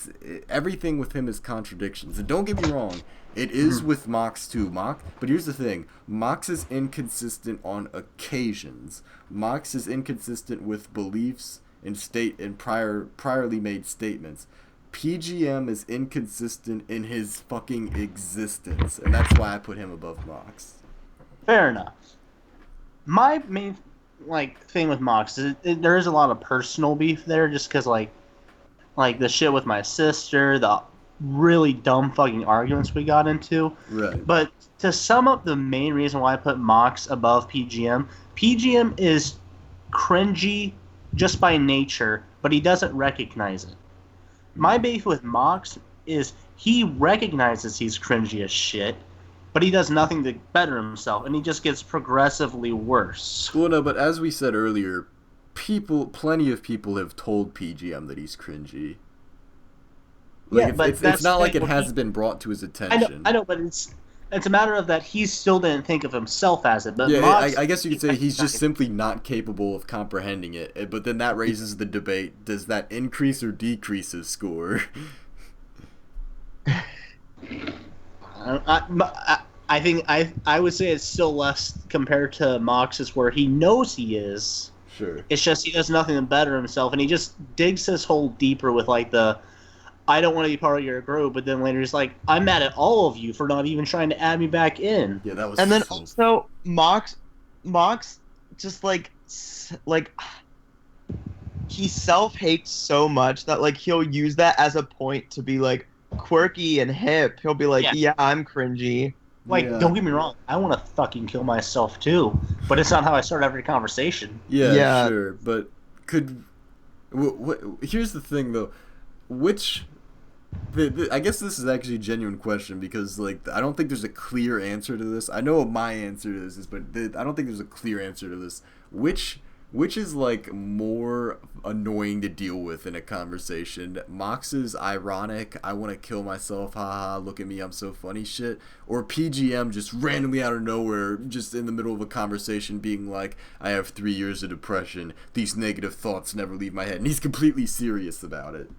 Everything with him is contradictions. And don't get me wrong, it is with Mox too. But here's the thing: Mox is inconsistent on occasions. Mox is inconsistent with beliefs and priorly made statements. PGM is inconsistent in his fucking existence, and that's why I put him above Mox. Fair enough. My main thing with Mox is there is a lot of personal beef there, just because like the shit with my sister, the really dumb fucking arguments we got into. Right. But to sum up the main reason why I put Mox above PGM is cringy just by nature, but he doesn't recognize it. My beef with Mox is he recognizes he's cringy as shit, but he does nothing to better himself, and he just gets progressively worse. Well, no, but as we said earlier, plenty of people have told PGM that he's cringy. Like, yeah, but it's not like it hasn't been brought to his attention. I know, but it's a matter of that he still didn't think of himself as it. But yeah, Mox, I guess you could say he's just simply not capable of comprehending it. But then that raises the debate: does that increase or decrease his score? I think I would say it's still less compared to Mox's, where he knows he is. Sure. It's just he does nothing to better himself, and he just digs his hole deeper with like the I don't want to be part of your group, but then later he's like, I'm mad at all of you for not even trying to add me back in. Yeah, that was. And then also Mox just like he self-hates so much that like he'll use that as a point to be like quirky and hip. He'll be like, yeah I'm cringy. Like, don't get me wrong, I want to fucking kill myself too, but it's not how I start every conversation. Yeah. Sure, but here's the thing though, I guess this is actually a genuine question, because like I don't think there's a clear answer to this. I know what my answer to this is, but I don't think there's a clear answer to this. Which is like more annoying to deal with in a conversation? Mox's ironic, I want to kill myself, haha, look at me, I'm so funny shit, or PGM just randomly out of nowhere, just in the middle of a conversation being like, I have 3 years of depression, these negative thoughts never leave my head, and he's completely serious about it.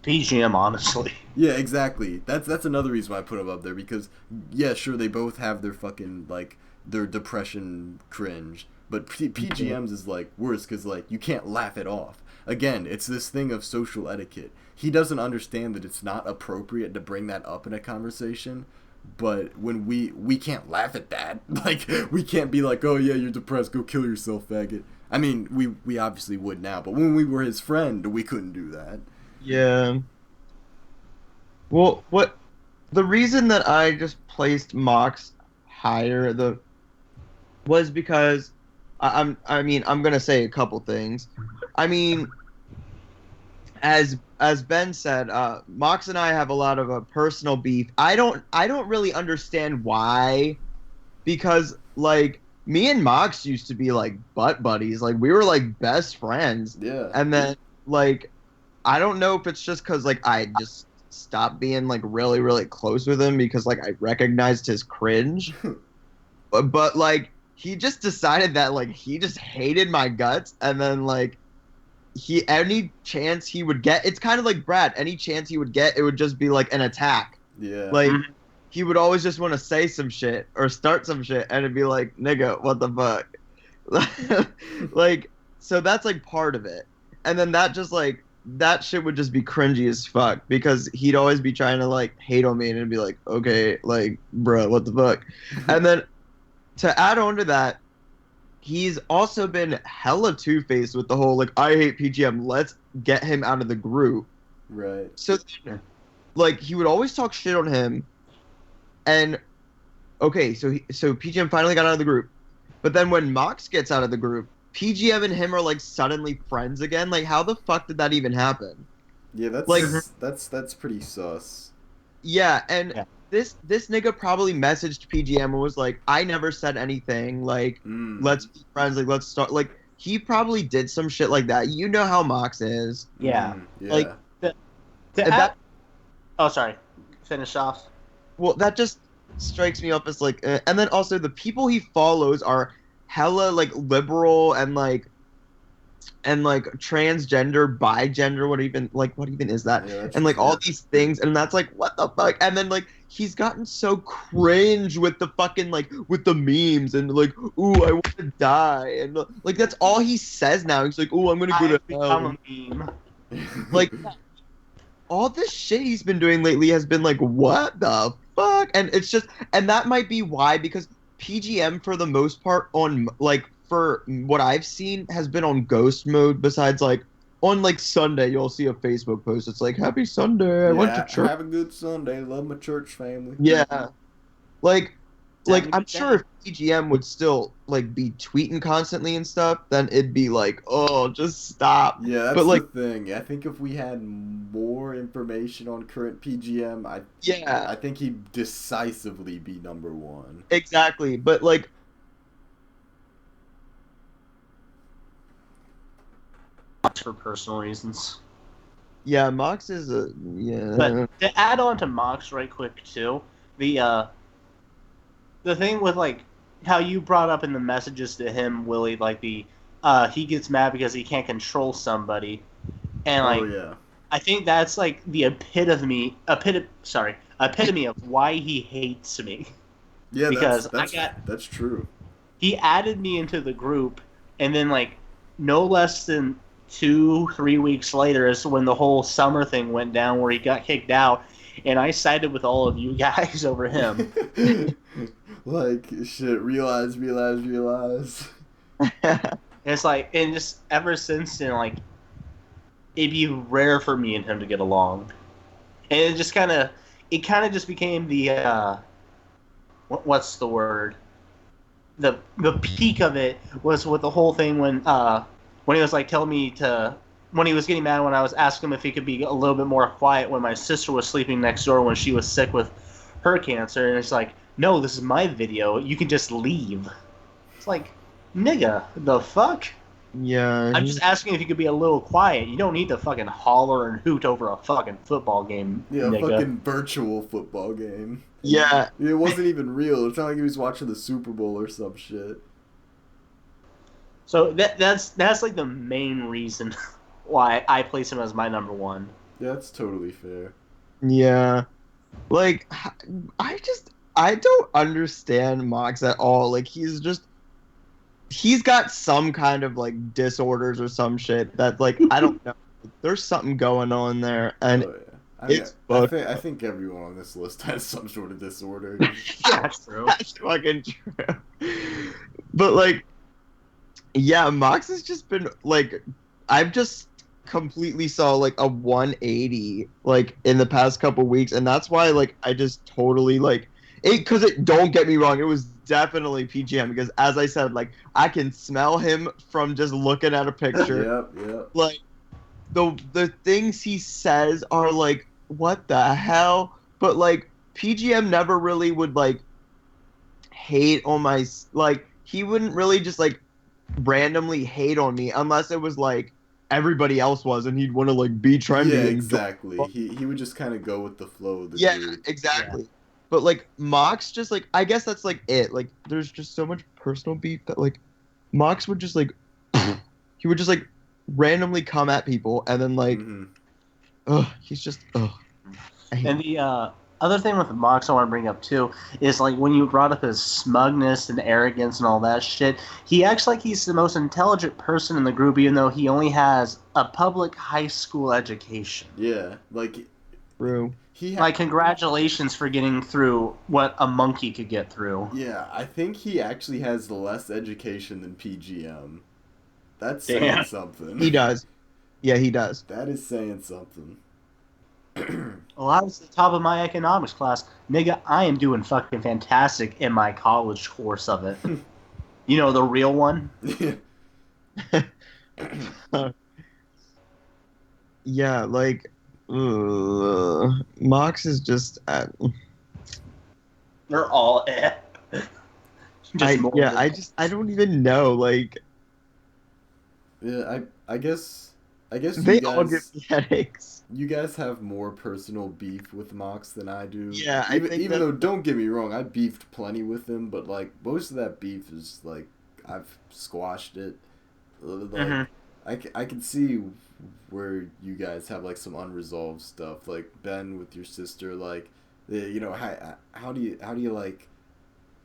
PGM, honestly. Yeah, exactly. That's another reason why I put him up there, because yeah, sure, they both have their fucking like their depression cringe, but PGM's is like worse because like you can't laugh it off. Again, it's this thing of social etiquette. He doesn't understand that it's not appropriate to bring that up in a conversation, but when we can't laugh at that, like we can't be like, oh yeah, you're depressed, go kill yourself, faggot. I mean, we obviously would now, but when we were his friend, we couldn't do that. Yeah. Well, the reason that I just placed Mox higher was because I'm gonna say a couple things. I mean, as Ben said, Mox and I have a lot of personal beef. I don't really understand why, because like me and Mox used to be like butt buddies. Like we were like best friends. Yeah. And then like I don't know if it's just because like I just stopped being like really really close with him because like I recognized his cringe, but like he just decided that like he just hated my guts, and then like any chance he would get, it's kind of like Brad, any chance he would get, it would just be like an attack. Yeah. Like he would always just want to say some shit or start some shit, and it'd be like, nigga, what the fuck? Like, so that's like part of it. and then that just like that shit would just be cringy as fuck because he'd always be trying to like hate on me and it'd be like, okay, like, bro, what the fuck? And then to add on to that, he's also been hella two-faced with the whole like, I hate PGM, let's get him out of the group. Right. So like he would always talk shit on him, and okay, so PGM finally got out of the group, but then when Mox gets out of the group, PGM and him are like suddenly friends again. Like, how the fuck did that even happen? Yeah, that's like that's pretty sus. Yeah, and this nigga probably messaged PGM and was like, I never said anything. Like, let's be friends. Like, let's start. Like, he probably did some shit like that. You know how Mox is. Yeah. Yeah. Like, oh, sorry. Finish off. Well, that just strikes me up as like, and then also the people he follows are hella like liberal and like transgender, bigender, what even is that? Yeah, and like all these things, and that's like, what the fuck? And then like he's gotten so cringe with the fucking like with the memes and like, ooh, I want to die, and like that's all he says now. He's like, ooh, I'm gonna go to hell. I'm a meme. Like all this shit he's been doing lately has been like, what the fuck? And it's just, and that might be why, because PGM for the most part on like, for what I've seen, has been on ghost mode. Besides like on like Sunday, you'll see a Facebook post. It's like, happy Sunday, I went to church. Have a good Sunday, love my church family. Yeah, like I'm sure if PGM would still like be tweeting constantly and stuff, then it'd be like, oh, just stop. Yeah, that's but, like, the thing. I think if we had more information on current PGM, I think he'd decisively be number one. Exactly, but like, for personal reasons. yeah, Mox is But to add on to Mox right quick too, the thing with like how you brought up in the messages to him, Willie, like he gets mad because he can't control somebody, and like I think that's like the epitome of why he hates me. Yeah, because that's true. He added me into the group, and then like no less than 2-3 weeks later is when the whole summer thing went down where he got kicked out, and I sided with all of you guys over him. Like, shit, realize. It's like, and just ever since then, like, it'd be rare for me and him to get along. And it just kind of just became the, what's the word? The peak of it was with the whole thing when he was like telling me when he was getting mad when I was asking him if he could be a little bit more quiet when my sister was sleeping next door when she was sick with her cancer, and it's like, no, this is my video, you can just leave. It's like, nigga, the fuck? Yeah. I'm just asking if you could be a little quiet. You don't need to fucking holler and hoot over a fucking football game, yeah, nigga. A fucking virtual football game. Yeah. It wasn't even real. It's not like he was watching the Super Bowl or some shit. So that's like the main reason why I place him as my number one. Yeah, that's totally fair. Yeah. Like, I don't understand Mox at all. Like, he's got some kind of like disorders or some shit that like, I don't know. There's something going on there, and I think everyone on this list has some sort of disorder. Yeah, that's true. That's fucking true. But like, yeah, Mox has just been like, I've just completely saw like a 180 like in the past couple weeks, and that's why like I just totally like it, because don't get me wrong, it was definitely PGM, because as I said, like I can smell him from just looking at a picture. Yep. Like the things he says are like, what the hell? But like PGM never really would like hate on my, like he wouldn't really just like randomly hate on me unless it was like everybody else was, and he'd want to like be trendy. Yeah, exactly. He would just kind of go with the flow of the group. Exactly. Yeah. But like Mox, just like, I guess that's like it. Like there's just so much personal beef that like Mox would just like he would just like randomly come at people, and then like he's just And other thing with Mox I want to bring up too is like when you brought up his smugness and arrogance and all that shit, he acts like he's the most intelligent person in the group, even though he only has a public high school education. Yeah, like True. Like, congratulations for getting through what a monkey could get through. Yeah, I think he actually has less education than PGM. That's Damn. saying something. He does. Yeah, he does. That is saying something. Well, I was at the top of my economics class. Nigga, I am doing fucking fantastic in my college course of it. You know, the real one? Yeah, like, Mox is just. They're all I don't even know. Like, Yeah, I guess they you all guys, give me headaches. you guys have more personal beef with Mox than I do. Yeah, I think even though, don't get me wrong, I beefed plenty with him, but like most of that beef is like I've squashed it. Like, I can see where you guys have like some unresolved stuff, like Ben with your sister. Like, you know, how do you like,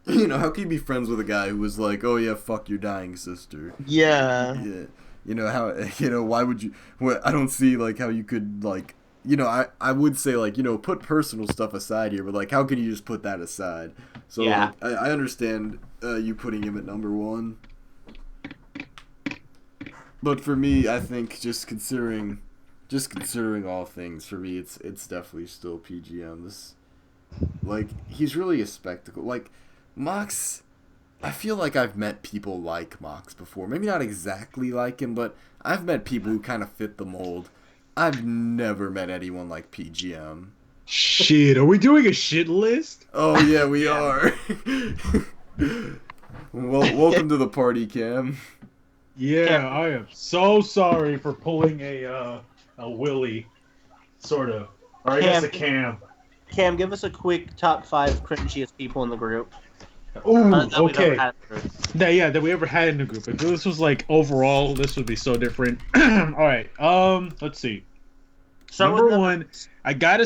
you know, how can you be friends with a guy who was like, oh yeah, fuck your dying sister? Yeah. Yeah. You know, how, you know, why would you, I don't see, like, how you could, like, you know, I would say, like, you know, put personal stuff aside here, but, like, how can you just put that aside? So, Yeah. like, I understand you putting him at number one. But for me, I think just considering all things, for me, it's definitely still PGM. This, like, he's really a spectacle. Like, Mox, I feel like I've met people like Mox before. Maybe not exactly like him, but I've met people who kind of fit the mold. I've never met anyone like PGM. Shit, are we doing a shit list? Oh yeah, we are. Well, welcome to the party, Cam. Yeah, I am so sorry for pulling a Willy, sort of. Or I guess a Cam. Cam, give us a quick top 5 cringiest people in the group. Ooh, That we've ever okay. had in the group. That we ever had in the group. If this was like overall, this would be so different. All right. Let's see. Start Number with one, I gotta.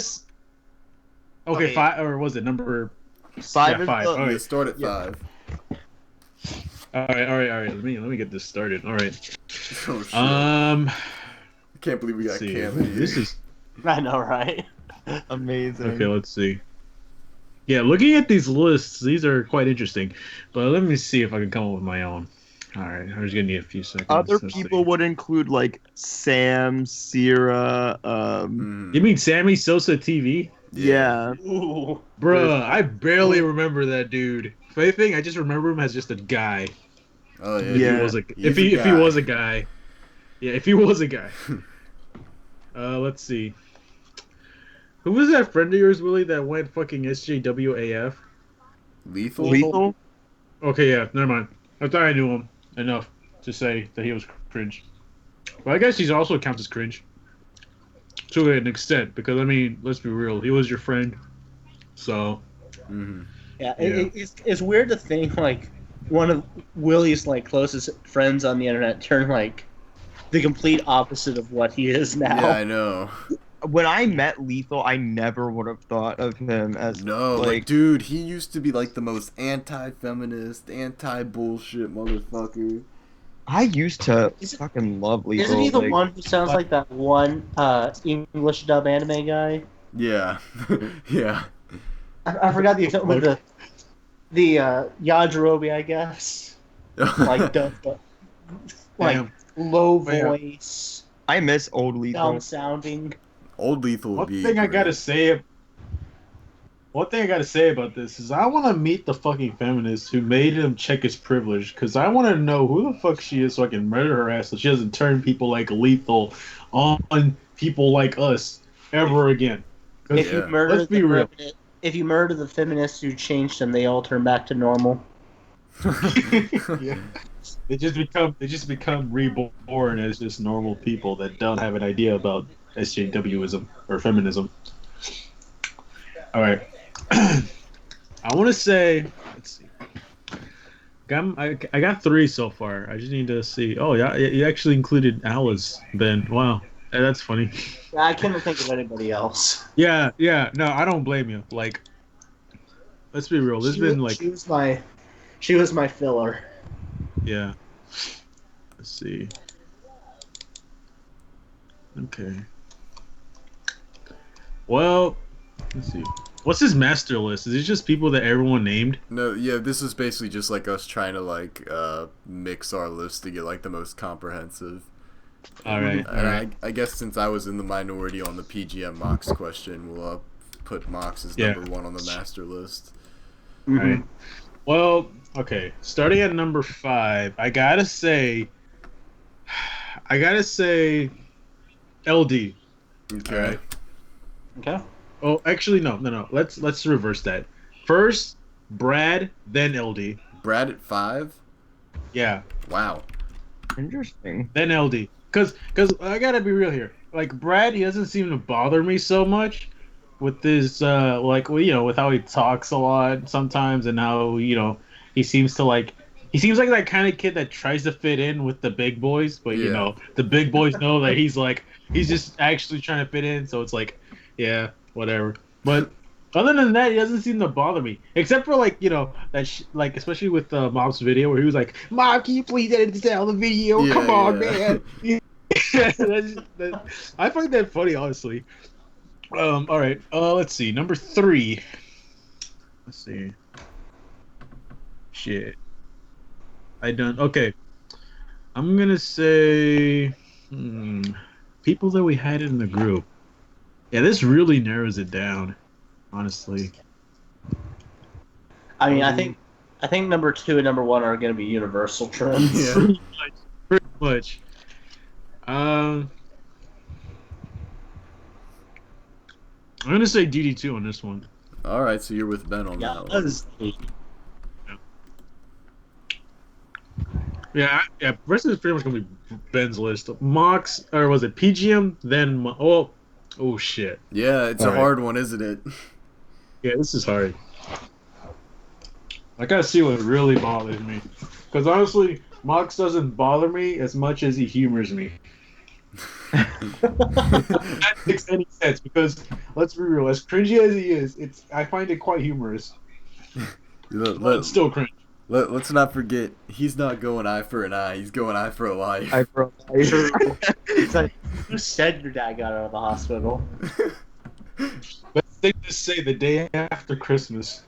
Okay, Okay. 5 or was it number 5 Yeah, is 5. the- All right. Yeah, start at 5. All right. Let me get this started. All right. Oh shit! I I can't believe we got see. Cam in here. This is I know, right? Amazing. okay. Let's see. Yeah, looking at these lists, these are quite interesting. But let me see if I can come up with my own. All right, I'm just gonna need a few seconds. Other Let's people see. would include like Sam, Sierra. Mm. You mean Sammy Sosa TV? Yeah. Ooh. Bruh, I barely remember that dude. Funny thing, I just remember him as just a guy. Oh yeah. If Yeah. he was a, He's if he a if he guy. was a guy. Yeah, if he was a guy. Let's see. Who was that friend of yours, Willie, that went fucking SJWAF? Lethal. Lethal? Okay, yeah, never mind. I thought I knew him enough to say that he was cringe. Well, I guess he's also counts as cringe. To an extent, because, I mean, let's be real, he was your friend. So, Mm-hmm. Yeah, Yeah. it's weird to think, like, one of Willie's, like, closest friends on the internet turned, like, the complete opposite of what he is now. Yeah, I know. When I met Lethal, I never would have thought of him as No, like, like dude, he used to be like the most anti-feminist, anti-bullshit motherfucker. I used to Is it- fucking love Lethal. Isn't he the like, one who sounds like that one English dub anime guy? Yeah, yeah. I forgot the example with the Yajirobe, I guess. Like the like Damn. low Yeah. voice, I miss old Lethal. dumb sounding. Old Lethal would one be. thing I great. gotta say about this is I want to meet the fucking feminist who made him check his privilege, because I want to know who the fuck she is so I can murder her ass so she doesn't turn people like Lethal on people like us ever again. 'Cause If you Yeah. murder Let's be real. if you murder the feminists who changed them, they all turn back to normal. Yeah. They just become reborn as just normal people that don't have an idea about SJWism or feminism. All right. I want to say, let's see. I got 3 so far. I just need to see. Oh yeah, you actually included Alice, Ben. Wow. That's funny. I couldn't think of anybody else. Yeah, yeah. No, I don't blame you. Like, let's be real. There's been like, she was my filler. yeah. Let's see. Okay. Well, let's see. What's his master list? Is it just people that everyone named? No, yeah, this is basically just like us trying to like mix our list to get like the most comprehensive. All right. And I guess since I was in the minority on the PGM Mox question, we'll put Mox as number one on the master list. All right. Well, okay. Starting at number 5, I gotta say, LD. Okay. All right. Okay. Oh, actually, no. Let's reverse that. First, Brad, then LD. Brad at 5? Yeah. Wow. Interesting. Then LD. Cause I gotta be real here. Like Brad, he doesn't seem to bother me so much with his with how he talks a lot sometimes and how he seems like that kind of kid that tries to fit in with the big boys, but the big boys know that he's just actually trying to fit in. So it's like, yeah, whatever. But other than that, he doesn't seem to bother me, except for especially with Mom's video where he was like, "Mom, can you please edit this out of the video? Yeah, Come on, yeah. man." I find that funny, honestly. All right. Let's see. Number 3. Let's see. Shit. Okay. I'm gonna say people that we had in the group. Yeah, this really narrows it down, honestly. I mean, I think number 2 and number 1 are going to be universal trends. Yeah. Pretty much. I'm gonna say DD2 on this one. All right, so you're with Ben on that one. Yeah. Rest is pretty much gonna be Ben's list. Mox, or was it PGM? Then oh shit. Yeah, it's a hard one, isn't it? Yeah, this is hard. I gotta see what really bothers me, because honestly, Mox doesn't bother me as much as he humors me. That makes any sense, because let's be real, as cringy as he is, I find it quite humorous. But it's still cringe. Let's not forget, he's not going eye for an eye, he's going eye for a life. Eye for a life. It's like, you said your dad got out of the hospital. Let's just say the day after Christmas.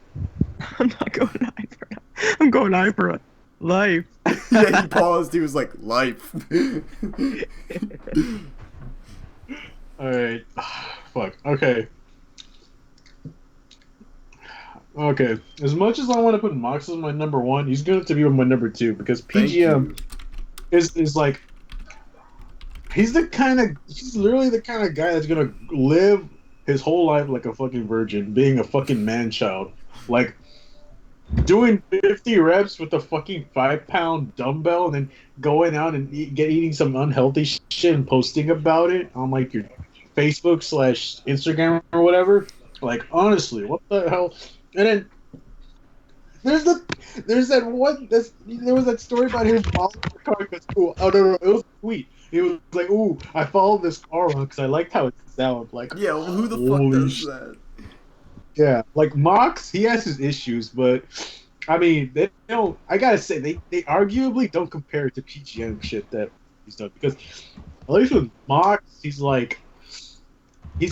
I'm not going eye for an eye. I'm going eye for a life. Yeah, he paused, he was like, life. Alright. Fuck. Okay. Okay. As much as I want to put Mox as my number 1, he's going to be my number 2, because PGM is like, he's literally the kind of guy that's going to live his whole life like a fucking virgin, being a fucking man-child. Like, doing 50 reps with a fucking 5-pound dumbbell and then going out and eating some unhealthy shit and posting about it on like your Facebook/Instagram or whatever. Like, honestly, what the hell? And then there was that story about him following the car because oh no, it was a tweet. He was like, "Ooh, I followed this car because I liked how it sounded." Like, yeah, well, who the fuck does that? Yeah, like Mox, he has his issues, but I mean, they don't. I gotta say, they arguably don't compare to PGM shit that he's done, because at least with Mox, he's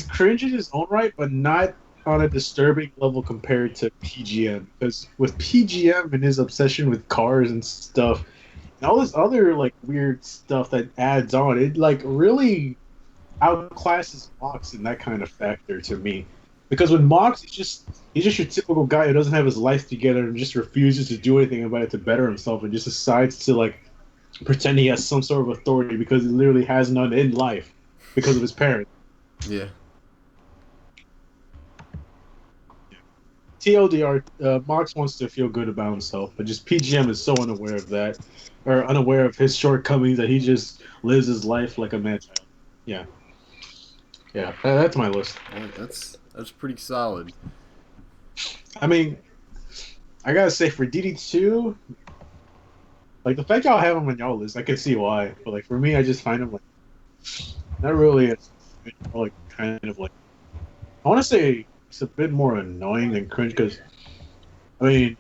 cringe in his own right, but not on a disturbing level compared to PGM. Because with PGM and his obsession with cars and stuff, and all this other like weird stuff that adds on, it like really outclasses Mox in that kind of factor to me. Because with Mox, he's just your typical guy who doesn't have his life together and just refuses to do anything about it to better himself, and just decides to like pretend he has some sort of authority because he literally has none in life because of his parents. Yeah. TLDR, Mox wants to feel good about himself, but just PGM is so unaware of that, or unaware of his shortcomings, that he just lives his life like a man-child. Yeah. Yeah, that's my list. That's pretty solid. I mean, I gotta say, for DD2, like, the fact y'all have him on y'all list, I can see why. But, like, for me, I just find him, like, Not really. It's like kind of like I want to say it's a bit more annoying than cringe because I mean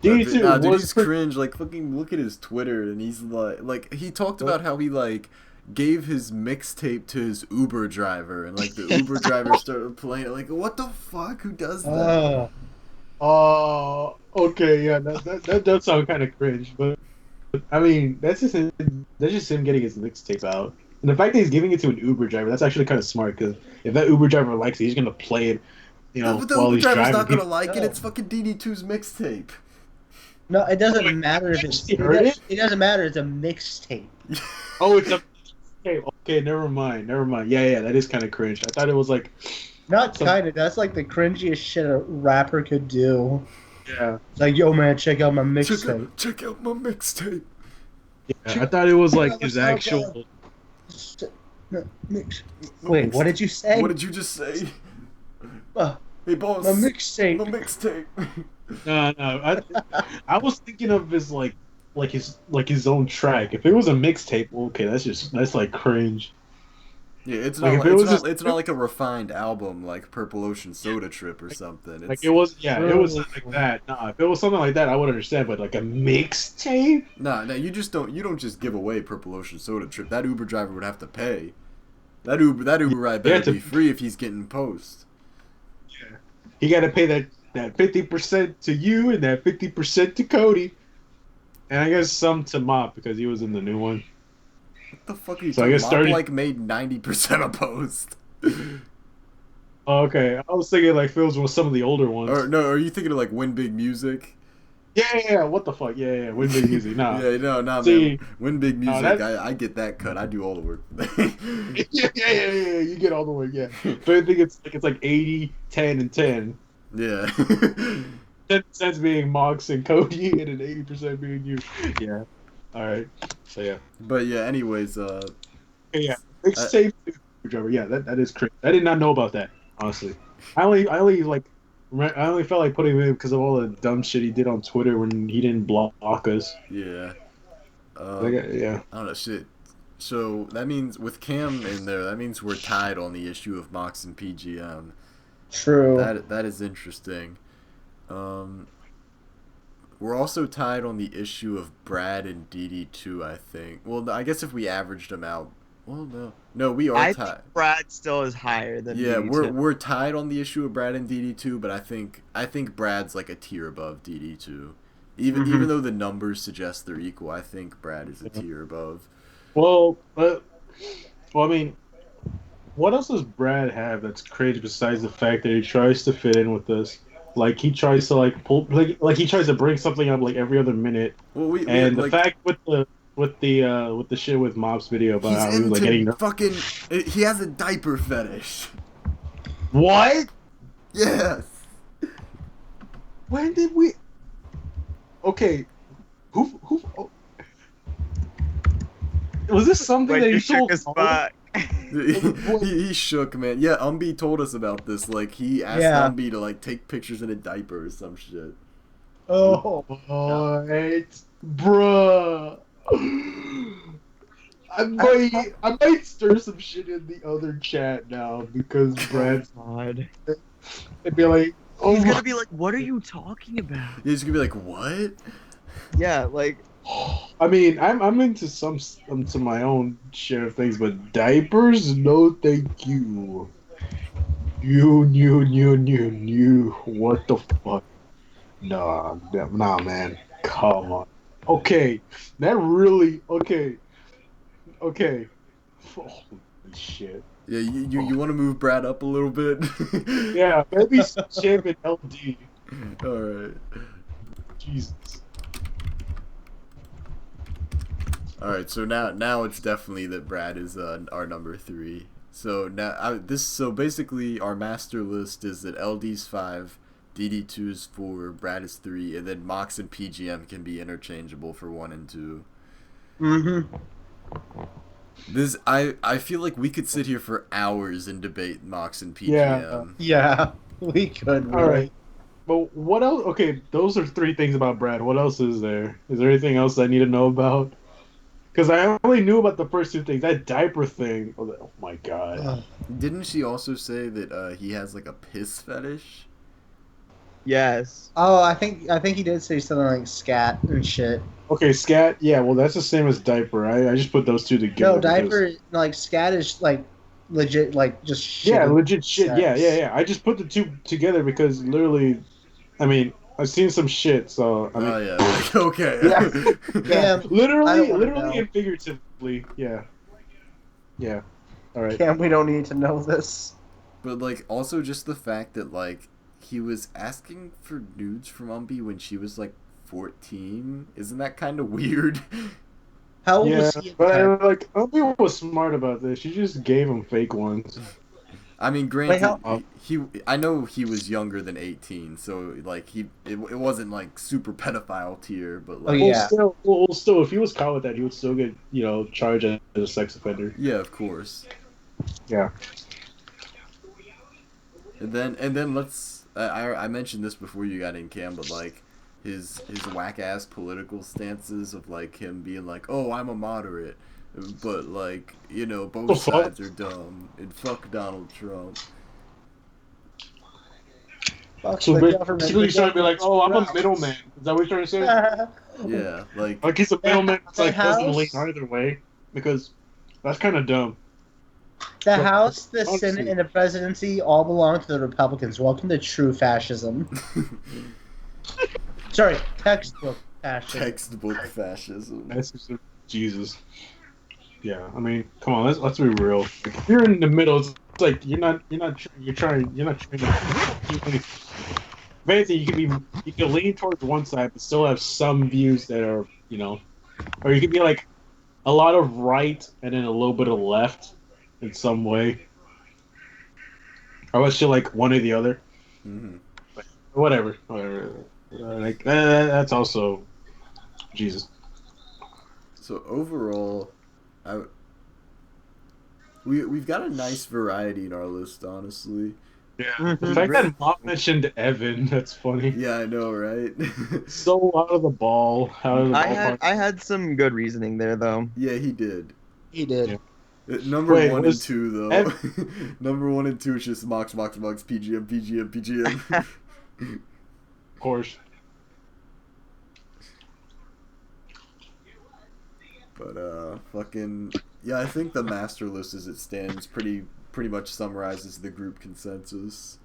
D2 Nah, dude, was he's pretty. cringe. Like, fucking look at his Twitter, and he's like he talked about how he like gave his mixtape to his Uber driver, and like the Uber driver started playing it. Like, what the fuck? Who does that? Oh, okay, yeah, that does sound kind of cringe, but I mean that's just him getting his mixtape out, and the fact that he's giving it to an Uber driver, that's actually kind of smart because if that Uber driver likes it, he's gonna play it, Yeah, but the while Uber he's driver's driving. not gonna like it. No. It's fucking DD2's mixtape. No, it Oh, doesn't matter if it's. you heard it? It doesn't matter. It's a mixtape. Oh, it's a okay. Never mind. Yeah, that is kind of cringe. I thought it was like, Not Some- kind of. That's like the cringiest shit a rapper could do. yeah, It's like, yo, man, check out my mixtape. Check out my mixtape. I thought it was like his actual. Wait, what did you say? What did you just say? Uh, Hey, boss. my mixtape. My mixtape. No, I was thinking of his like his own track. If it was a mixtape, okay, that's like cringe. Yeah, it's Like, not. if it It's was not, just- it's not like a refined album like Purple Ocean Soda Trip or something. It's, Like it was like that. Nah, if it was something like that, I would understand. But like a mixtape, nah, you just don't. You don't just give away Purple Ocean Soda Trip. That Uber driver would have to pay. That Uber ride better to- be free if he's getting post. he got to pay that 50% to you and that 50% to Cody, and I guess some to Mop because he was in the new one. What the fuck are you So I talking guess about? 30 Like made 90% of post. Oh, okay, I was thinking like Phil's was some of the older ones. Or no, are you thinking of like Win Big Music? Yeah. What the fuck? Yeah. Win Big Music. Nah. Yeah, no, See, man. Win Big no, Music. that's- I get that cut. I do all the work. yeah. You get all the way. Yeah. But I think it's like 80, 10, and 10. Yeah. 10% being Mox and Cody, and then 80% being you. Yeah. All right. So yeah. But yeah, anyways, Yeah. Mixtape driver. Yeah, that is crazy. I did not know about that. Honestly, I only felt like putting him in because of all the dumb shit he did on Twitter when he didn't block us. yeah. Yeah. I don't know, shit. So that means with Cam in there, that means we're tied on the issue of Mox and PGM. True. That is interesting. We're also tied on the issue of Brad and DD2, I think. Well, I guess if we averaged them out, well, no, we are I tied. think Brad still is higher than Yeah, DD2. we're tied on the issue of Brad and DD2, but I think Brad's like a tier above DD2. Even though the numbers suggest they're equal, I think Brad is a tier above. Well, I mean, what else does Brad have that's crazy besides the fact that he tries to fit in with us? Like he tries to like pull like he tries to bring something up like every other minute. Well, And the like, fact with the shit with Mob's video about how he's he was like into getting fucking. He has a diaper fetish. what? Yes. When did we? Okay, who? Oh. Was this something When that you you shook told? his butt. he shook, man. Yeah, Umbi told us about this. Like he asked Yeah. Umbi to like take pictures in a diaper or some shit. Oh. What, bruh? I might stir some shit in the other chat now because Brad's God. it'd be like, oh He's my. gonna be like, what are you talking about? He's gonna be like, what? Yeah, like, I mean, I'm into some to my own share of things, but diapers, no, thank you. You. What the fuck? Nah, man. Come on. Okay, that really. Okay. Holy shit. Yeah, you want to move Brad up a little bit? Yeah, maybe Chip and LD. All right. Jesus. All right. So now it's definitely that Brad is our number 3. So now so basically our master list is that LD's 5, DD2's 4, Brad is 3, and then Mox and PGM can be interchangeable for 1 and 2. Mm-hmm. This I feel like we could sit here for hours and debate Mox and PGM. Yeah, we could. All right. But what else? Okay, those are 3 things about Brad. What else is there? Is there anything else I need to know about? Because I only knew about the first two things. That diaper thing. Oh my god. Ugh. Didn't she also say that he has like a piss fetish? Yes. Oh, I think he did say something like scat and shit. Okay, scat. Yeah, well, that's the same as diaper. I just put those two together. No, diaper like scat is like legit, like just shit. Yeah, legit shit. Sex. Yeah. I just put the two together because literally, I mean, I've seen some shit. So I mean, Oh yeah. Like, okay. Yeah. yeah, Cam, I literally, don't wanna know. and figuratively. Yeah. Yeah. All right. Cam, we don't need to know this. But like also just the fact that like he was asking for nudes from Umbi when she was like 14. Isn't that kind of weird? How old Yeah, was he at the but time? like, Opie was smart about this. She just gave him fake ones. I mean, Wait, granted, how- he I know he was younger than 18, so like it wasn't like super pedophile tier, but like yeah. Well, still, if he was caught with that, he would still get charged as a sex offender. yeah, of course. Yeah. And then let's I mentioned this before you got in, Cam, but like his whack ass political stances of like him being like, oh, I'm a moderate, but like both The fuck? sides are dumb and fuck Donald Trump. Fuck So the government, basically, the he's trying to be like, oh, I'm a government's middleman. Is that what you're trying to say? corrupt. Yeah, like Like he's a middleman. It's The like doesn't House- lean either way because that's kind of dumb. The House, the Honestly. Senate, and the presidency all belong to the Republicans. Welcome to true fascism. Sorry, textbook fascism. textbook fascism. That's just Jesus. Yeah, I mean, come on, let's be real. Like, if you're in the middle, it's like you're not trying. If anything, you can lean towards one side, but still have some views that are or you could be like a lot of right and then a little bit of left in some way, or else you're like one or the other. Mm-hmm. Whatever. That's also Jesus. So overall, we've got a nice variety in our list, honestly. Yeah. Mhm. The fact that Mom mentioned Evan, that's funny. Yeah, I know, right? So out of the ball. Out of the ballpark. I had some good reasoning there though. Yeah, he did. He did. Yeah. Number Wait, 1 and was 2 though. Number 1 and 2 is just Mox, PGM. Of course. But fucking yeah, I think the master list as it stands pretty much summarizes the group consensus.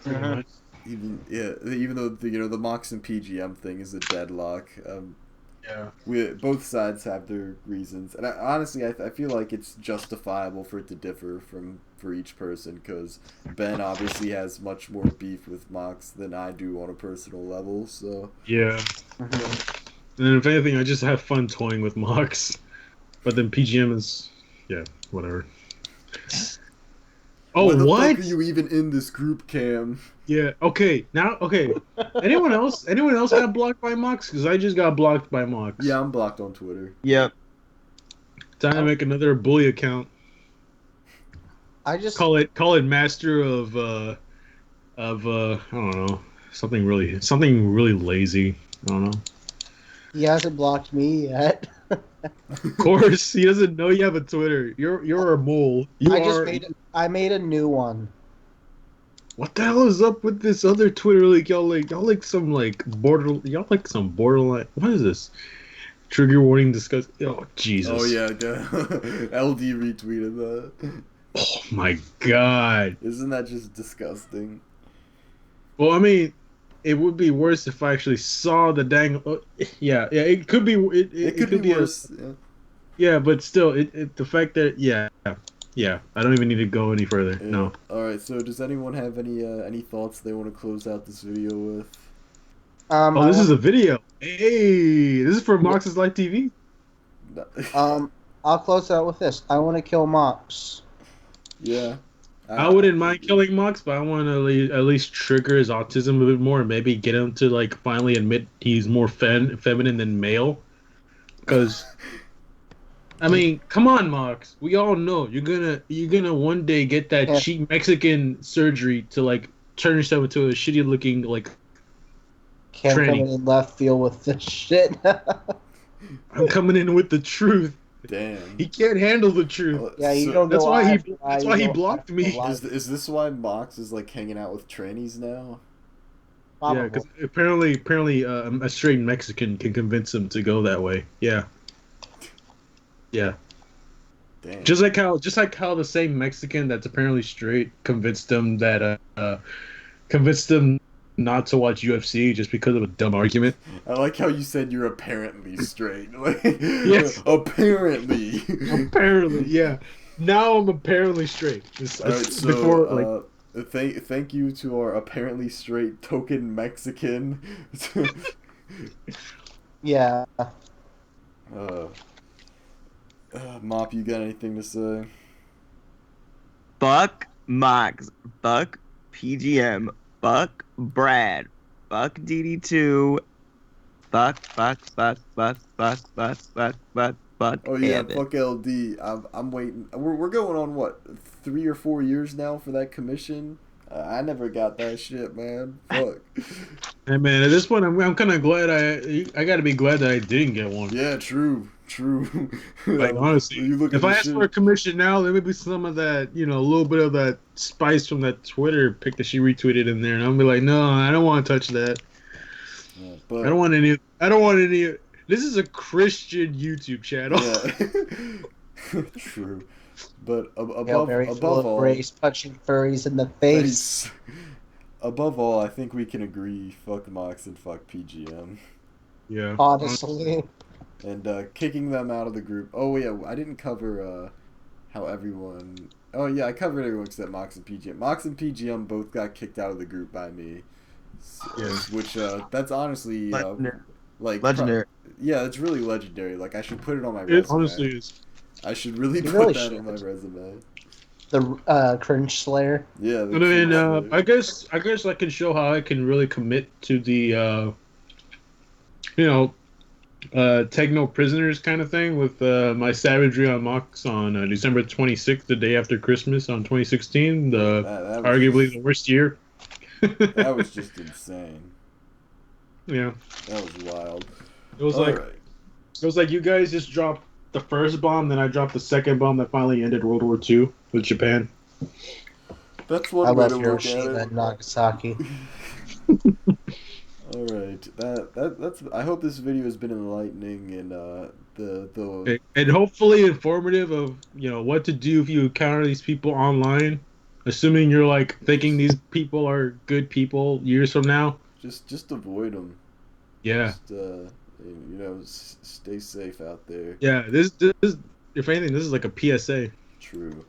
Pretty Mhm. much. Even though the Mox and PGM thing is a deadlock. Yeah. Both sides have their reasons, and honestly, I feel like it's justifiable for it to differ for each person, because Ben obviously has much more beef with Mox than I do on a personal level. So Yeah. And if anything, I just have fun toying with Mox. But then PGM is, yeah, whatever. Oh, why the what? fuck are you even in this group, Cam? Yeah. Okay. Now. Okay. Anyone else? Anyone else got blocked by Mox? Because I just got blocked by Mox. Yeah, I'm blocked on Twitter. Yep. Time to make another bully account. I just Call it master of I don't know, something really lazy. I don't know. he hasn't blocked me yet. Of course, he doesn't know you have a Twitter. You're a mole. I made a new one. What the hell is up with this other Twitter? Like y'all like some borderline. What is this? Trigger warning. Discuss. Oh Jesus. Oh yeah, LD retweeted that. Oh my God. Isn't that just disgusting? Well, I mean, it would be worse if I actually saw the dang. Yeah. It could be. It could be worse. Yeah, but still, the fact that yeah. I don't even need to go any further. Yeah. No. All right. So, does anyone have any thoughts they want to close out this video with? Oh, this is a video. Hey, this is for Mox's Live TV. I'll close out with this. I want to kill Mox. Yeah. I wouldn't mind killing Mox, but I want to at least trigger his autism a bit more and maybe get him to like finally admit he's more feminine than male. Because, I mean, come on, Mox. We all know you're gonna one day get that cheap Mexican surgery to like turn yourself into a shitty looking like. Can't come Tranny. in left field with this shit. I'm coming in with the truth. Damn. He can't handle the truth. Yeah, you So- don't That's go why he. after lie, That's you why he go blocked after me. lie. is this why Mox is like hanging out with trannies now? Yeah, Probably. because apparently, a straight Mexican can convince him to go that way. Yeah, yeah. Damn. Just like how the same Mexican that's apparently straight convinced him that convinced him not to watch UFC just because of a dumb argument. I like how you said you're apparently straight. Like, Yes. apparently. Apparently, yeah. Now I'm apparently straight. All right, so Before, like, thank you to our apparently straight token Mexican. Yeah. Mop, you got anything to say? Fuck Mox. Fuck PGM. Fuck Brad. Fuck DD2. Fuck. Oh yeah, Evan. fuck LD. I'm waiting. We're going on what 3 or 4 years now for that commission. I never got that shit, man. Fuck. hey man, at this point, I'm kind of glad I got to be glad that I didn't get one. Yeah, true. Like honestly, you look if at I the asked shit. for a commission now, there would be some of that, a little bit of that spice from that Twitter pic that she retweeted in there, and I'll be like, no, I don't want to touch that. Yeah, but I don't want any. I don't want any. This is a Christian YouTube channel. yeah, true. But Hail Mary, full above of all, grace, punching furries in the face. above all, I think we can agree. Fuck Mox and fuck PGM. Yeah. Honestly. And kicking them out of the group. Oh yeah, I didn't cover how everyone. Oh yeah, I covered everyone except Mox and PGM. Mox and PGM both got kicked out of the group by me. Yeah. Which that's honestly like Legendary. yeah, it's really legendary. Like I should put it on my resume. It honestly is. I should really You put really that should. on my resume. The Cringe Slayer. Yeah. And then I guess I can show how I can really commit to the Techno Prisoners kind of thing with my savagery on Mox on December 26th, the day after Christmas on 2016, that was arguably the worst year. that was just insane. Yeah. That was wild. It was Alright. It was like you guys just dropped the first bomb, then I dropped the second bomb that finally ended World War II with Japan. That's I one way love to look at Hiroshima it. and Nagasaki. All right, that's. I hope this video has been enlightening and the. And hopefully informative of what to do if you encounter these people online, assuming you're like thinking these people are good people years from now. Just avoid them. Yeah. Just stay safe out there. Yeah. This if anything, this is like a PSA. True.